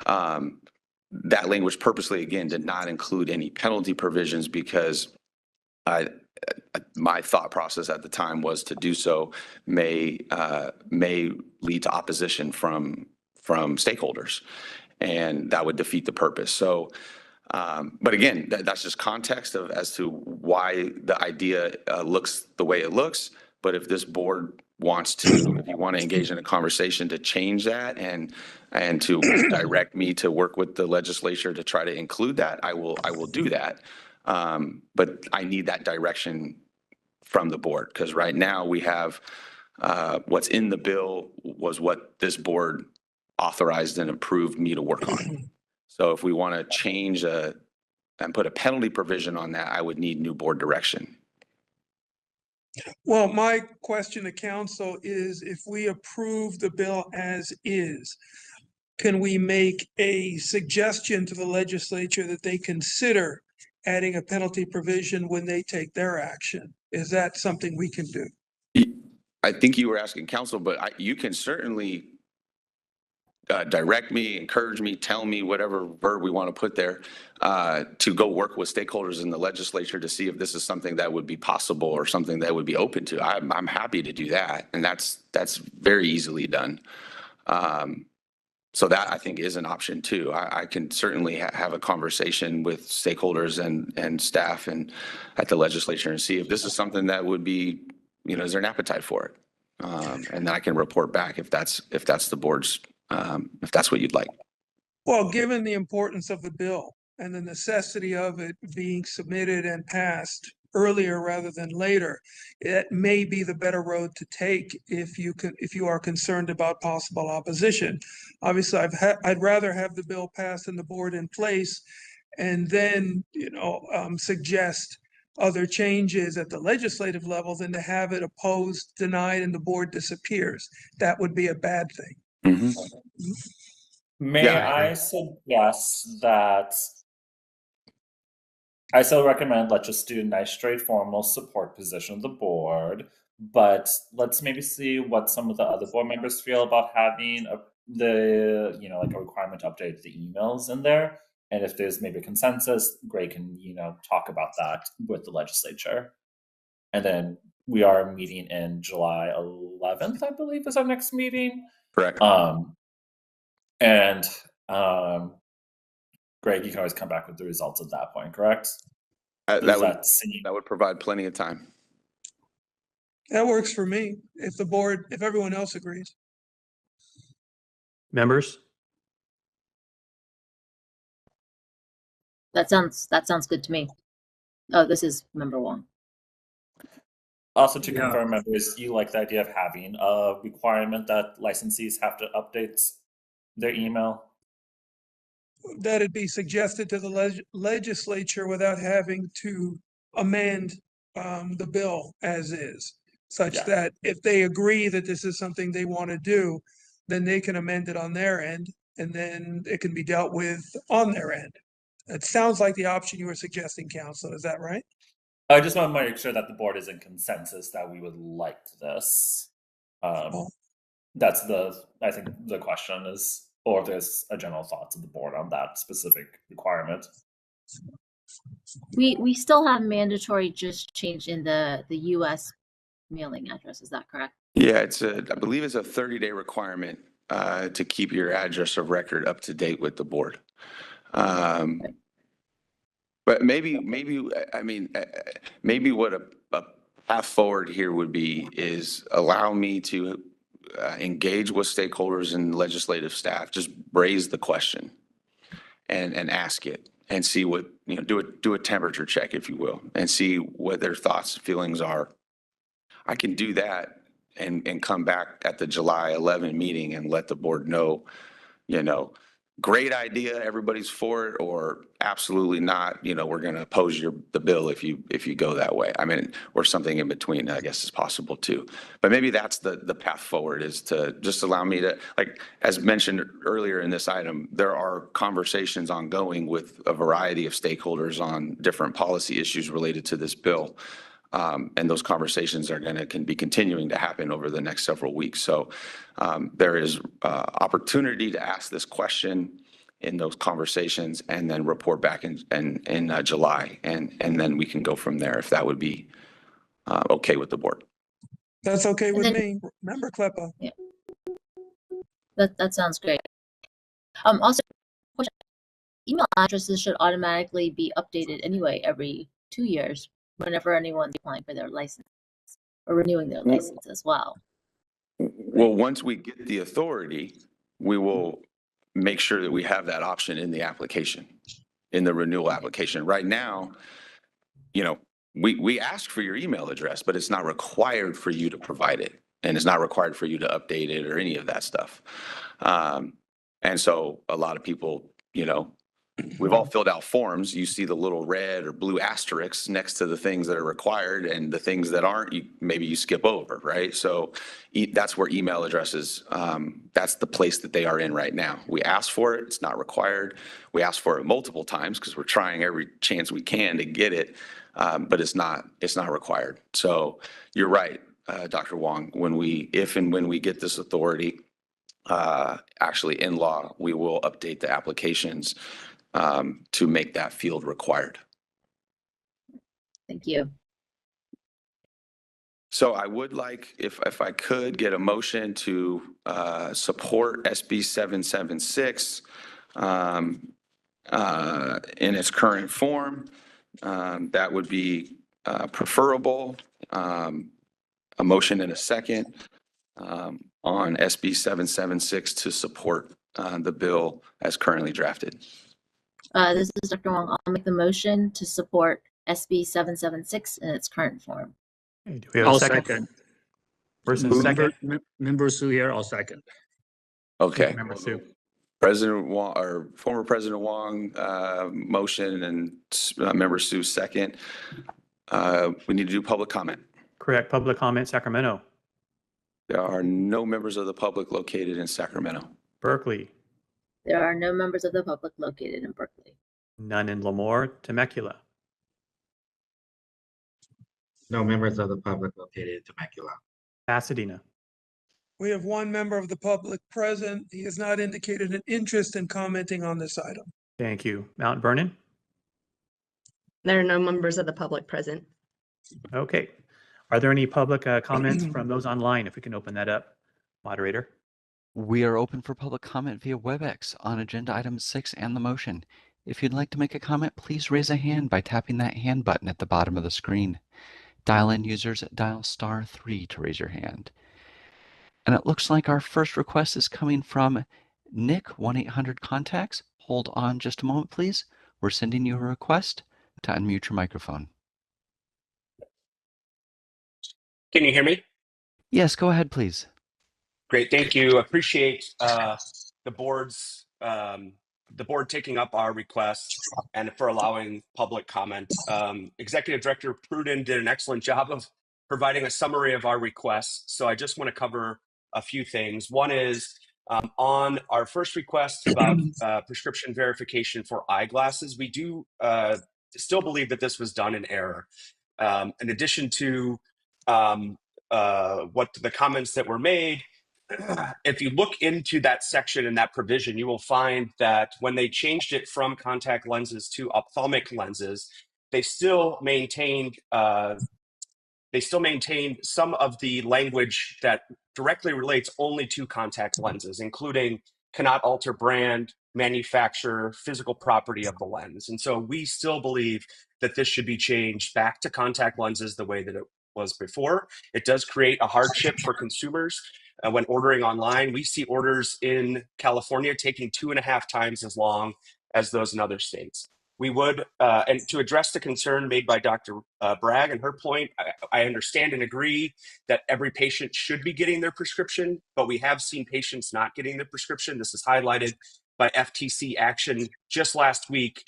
That language purposely, again, did not include any penalty provisions because my thought process at the time was to do so may lead to opposition from stakeholders, and that would defeat the purpose. So, but again, that's just context as to why the idea looks the way it looks. But if this board wants to, if you want to engage in a conversation to change that and to direct me to work with the legislature to try to include that, I will do that. But I need that direction from the board, because right now we have what's in the bill was what this board authorized and approved me to work on. So if we want to change put a penalty provision on that, I would need new board direction. Well, my question to council is if we approve the bill as is, can we make a suggestion to the legislature that they consider adding a penalty provision when they take their action? Is that something we can do? I think you were asking council, but you can certainly direct me, encourage me, tell me whatever verb we want to put there to go work with stakeholders in the legislature to see if this is something that would be possible or something that would be open to. I'm happy to do that, and that's very easily done. So that I think is an option too. I can certainly have a conversation with stakeholders and staff and at the legislature and see if this is something that would be, is there an appetite for it? And then I can report back if that's the board's, if that's what you'd like. Well, given the importance of the bill and the necessity of it being submitted and passed earlier rather than later, it may be the better road to take if you are concerned about possible opposition. Obviously, I'd rather have the bill passed and the board in place and then, suggest other changes at the legislative level than to have it opposed, denied, and the board disappears. That would be a bad thing. Mm-hmm. May Yeah, I I suggest that I still recommend let's just do a nice, straight, formal support position of the board, but let's maybe see what some of the other board members feel about having a requirement to update the emails in there. And if there's maybe a consensus, Greg can, talk about that with the legislature. And then we are meeting in July 11th, I believe, is our next meeting. Correct. Greg, you can always come back with the results at that point, correct? That would provide plenty of time. That works for me, if everyone else agrees. Members? That sounds good to me. Oh, this is member Wong. Also to confirm, members, you like the idea of having a requirement that licensees have to update their email? That it be suggested to the legislature without having to amend the bill as is, such that if they agree that this is something they want to do, then they can amend it on their end, and then it can be dealt with on their end. It sounds like the option you were suggesting, Council. Is that right? I just want to make sure that the board is in consensus that we would like this. That's I think the question is, or if there's a general thoughts of the board on that specific requirement. We still have mandatory just change in the U.S. mailing address. Is that correct? Yeah, I believe it's a 30-day requirement to keep your address of record up to date with the board. But maybe what a path forward here would be is allow me to engage with stakeholders and legislative staff, just raise the question and ask it and see what, do a temperature check, if you will, and see what their thoughts, feelings are. I can do that and come back at the July 11 meeting and let the board know, great idea, everybody's for it, or absolutely not, we're going to oppose the bill if you go that way. I mean, or something in between, I guess, is possible too. But maybe that's the path forward, is to just allow me to, like, as mentioned earlier in this item, there are conversations ongoing with a variety of stakeholders on different policy issues related to this bill. And those conversations can be continuing to happen over the next several weeks. So there is opportunity to ask this question in those conversations and then report back in July. And then we can go from there if that would be okay with the board. That's okay with me. Member Kleppa. Yeah. That sounds great. Also, email addresses should automatically be updated anyway every 2 years. Whenever anyone's applying for their license or renewing their license as well. Well, once we get the authority, we will make sure that we have that option in the application, in the renewal application. Right now, we ask for your email address, but it's not required for you to provide it. And it's not required for you to update it or any of that stuff. And so a lot of people, we've all filled out forms. You see the little red or blue asterisks next to the things that are required, and the things that aren't, maybe you skip over, right? So that's where email addresses, that's the place that they are in right now. We ask for it, it's not required. We ask for it multiple times because we're trying every chance we can to get it, but it's not required. So you're right, Dr. Wong, if and when we get this authority, actually in law, we will update the applications to make that field required. Thank you. So I would like, if I could, get a motion to support SB 776 in its current form. That would be preferable. A motion and a second on SB 776 to support the bill as currently drafted. This is Dr. Wong. I'll make the motion to support SB 776 in its current form. Okay, do we have a I'll second? second. First and second. Member Sue here, I'll second. Okay. Member Sue. President Wong, or former President Wong, motion, and Member Sue second. We need to do public comment. Correct. Public comment, Sacramento. There are no members of the public located in Sacramento. Berkeley. There are no members of the public located in Berkeley. None in Lemoore. Temecula. No members of the public located in Temecula. Pasadena. We have one member of the public present. He has not indicated an interest in commenting on this item. Thank you. Mount Vernon. There are no members of the public present. Okay. Are there any public comments from those online? If we can open that up, moderator. We are open for public comment via WebEx on agenda item 6 and the motion. If you'd like to make a comment, please raise a hand by tapping that hand button at the bottom of the screen. Dial-in users dial *3 to raise your hand. And it looks like our first request is coming from Nick, 1-800-CONTACTS. Hold on just a moment, please. We're sending you a request to unmute your microphone. Can you hear me? Yes, go ahead, please. Great, thank you. Appreciate the board taking up our request and for allowing public comment. Executive Director Pruden did an excellent job of providing a summary of our requests. So I just want to cover a few things. One is on our first request about prescription verification for eyeglasses. We do still believe that this was done in error. In addition to what the comments that were made, if you look into that section and that provision, you will find that when they changed it from contact lenses to ophthalmic lenses, they still maintained some of the language that directly relates only to contact lenses, including cannot alter brand, manufacturer, physical property of the lens. And so we still believe that this should be changed back to contact lenses the way that it was before. It does create a hardship for consumers when ordering online. We see orders in California taking 2.5 times as long as those in other states. We would, and to address the concern made by Dr. Bragg and her point, I understand and agree that every patient should be getting their prescription, but we have seen patients not getting their prescription. This is highlighted by FTC action just last week,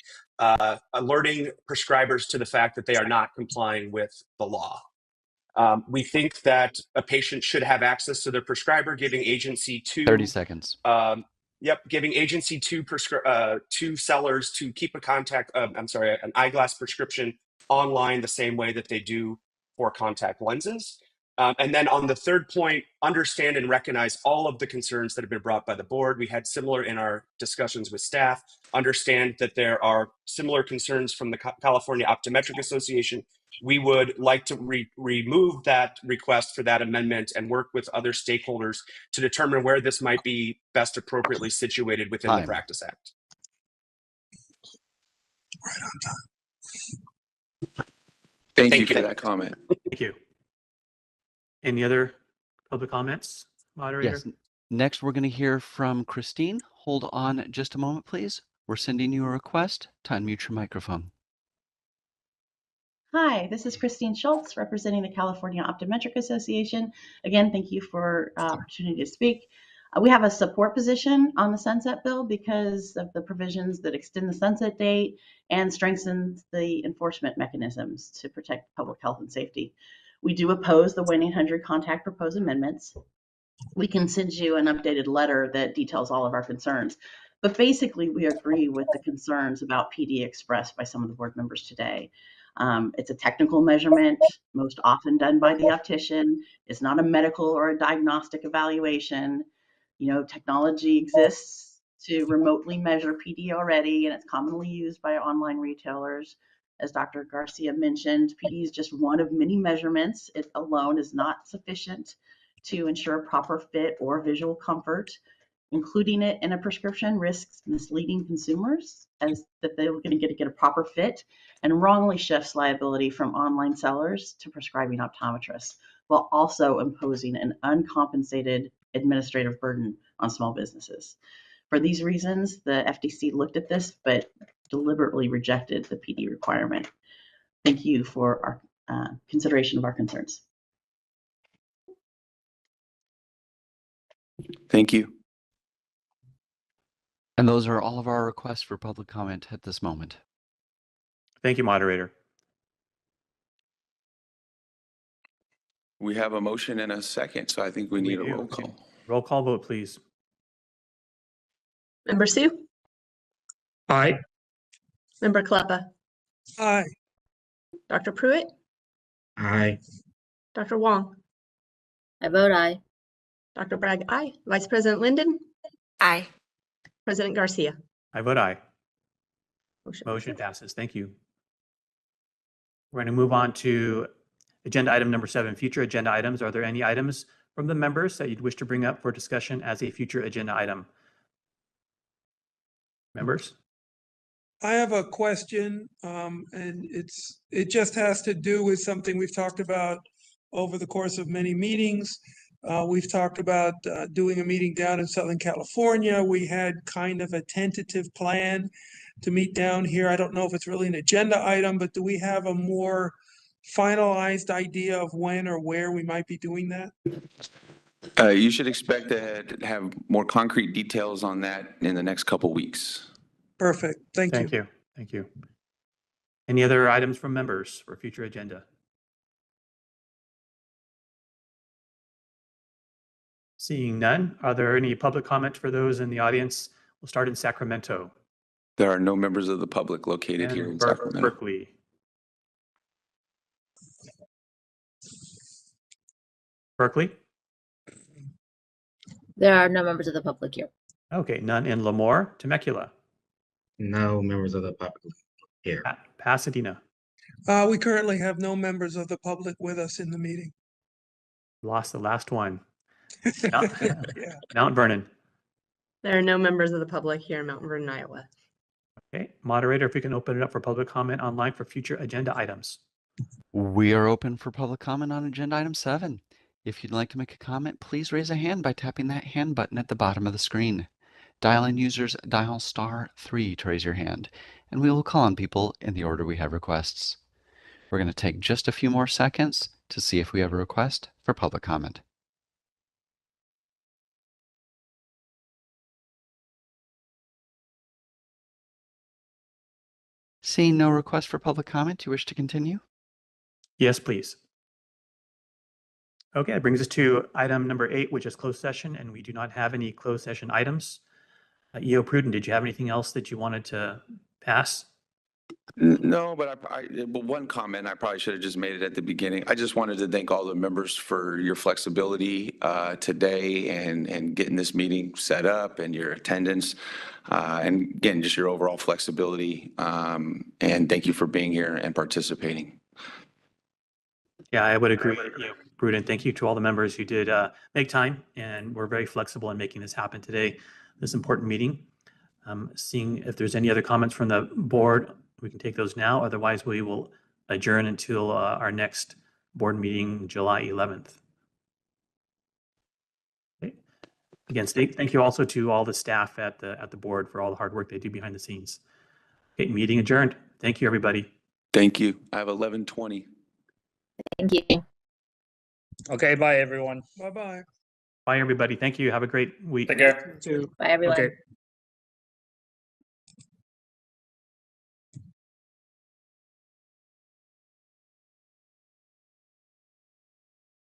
alerting prescribers to the fact that they are not complying with the law. We think that a patient should have access to their prescriber, giving agency to 30 seconds. Giving agency to sellers to keep an eyeglass prescription online the same way that they do for contact lenses. And then on the third point, understand and recognize all of the concerns that have been brought by the board. We had similar in our discussions with staff. Understand that there are similar concerns from the California Optometric Association. We would like to remove that request for that amendment and work with other stakeholders to determine where this might be best appropriately situated within the Practice Act. Right on time. Thank you for that comment. Thank you. Any other public comments, moderator? Yes. Next, we're going to hear from Christine. Hold on just a moment, please. We're sending you a request to unmute your microphone. Hi, this is Christine Schultz, representing the California Optometric Association. Again, thank you for opportunity to speak. We have a support position on the sunset bill because of the provisions that extend the sunset date and strengthens the enforcement mechanisms to protect public health and safety. We do oppose the 1-800 contact proposed amendments. We can send you an updated letter that details all of our concerns. But basically, we agree with the concerns about PD expressed by some of the board members today. It's a technical measurement, most often done by the optician. It's not a medical or a diagnostic evaluation. You know, technology exists to remotely measure PD already, and it's commonly used by online retailers. As Dr. Garcia mentioned, PD is just one of many measurements. It alone is not sufficient to ensure proper fit or visual comfort. Including it in a prescription risks misleading consumers as that they're going to get a proper fit and wrongly shifts liability from online sellers to prescribing optometrists, while also imposing an uncompensated administrative burden on small businesses. For these reasons, the FTC looked at this but deliberately rejected the PD requirement. Thank you for our consideration of our concerns. Thank you. And those are all of our requests for public comment at this moment. Thank you, moderator. We have a motion and a second, so I think we need a roll call. Roll call vote, please. Member Sue? Aye. Member Kleppa? Aye. Dr. Pruitt? Aye. Dr. Wong? I vote aye. Dr. Bragg, aye. Vice President Linden? Aye. President Garcia? I vote aye. Motion Passes. Thank you. We're going to move on to agenda item number 7, future agenda items. Are there any items from the members that you'd wish to bring up for discussion as a future agenda item? Members? I have a question, and it just has to do with something we've talked about over the course of many meetings. We've talked about doing a meeting down in Southern California. We had kind of a tentative plan to meet down here. I don't know if it's really an agenda item, but do we have a more finalized idea of when or where we might be doing that? You should expect to have more concrete details on that in the next couple weeks. Perfect. Thank you. Thank you. Any other items from members for future agenda? Seeing none, are there any public comments for those in the audience? We'll start in Sacramento. There are no members of the public located here in Sacramento. Berkeley. Berkeley? There are no members of the public here. Okay, none in Lemoore. Temecula. No members of the public here. Pasadena. We currently have no members of the public with us in the meeting. Lost the last one. Yeah. Mount Vernon. There are no members of the public here in Mount Vernon, Iowa. Okay, moderator, if we can open it up for public comment online for future agenda items. We are open for public comment on agenda item 7. If you'd like to make a comment, please raise a hand by tapping that hand button at the bottom of the screen. Dial-in users dial *3 to raise your hand, and we will call on people in the order we have requests. We're going to take just a few more seconds to see if we have a request for public comment. Seeing no request for public comment, do you wish to continue? Yes, please. Okay, that brings us to item number 8, which is closed session, and we do not have any closed session items. EO Pruden, did you have anything else that you wanted to pass? No, but but one comment, I probably should have just made it at the beginning. I just wanted to thank all the members for your flexibility today and getting this meeting set up and your attendance. And again, just your overall flexibility. And thank you for being here and participating. Yeah, I would agree. Pruden, thank you to all the members who did make time, and we're very flexible in making this happen today, this important meeting. Seeing if there's any other comments from the board, we can take those now. Otherwise, we will adjourn until our next board meeting, July 11th. Okay. Again, thank you also to all the staff at the board for all the hard work they do behind the scenes. Okay, meeting adjourned. Thank you, everybody. Thank you. I have 11:20. Thank you. Okay, bye everyone. Bye-bye. Bye, everybody. Thank you. Have a great week. Take care. To- Bye, everyone. Okay.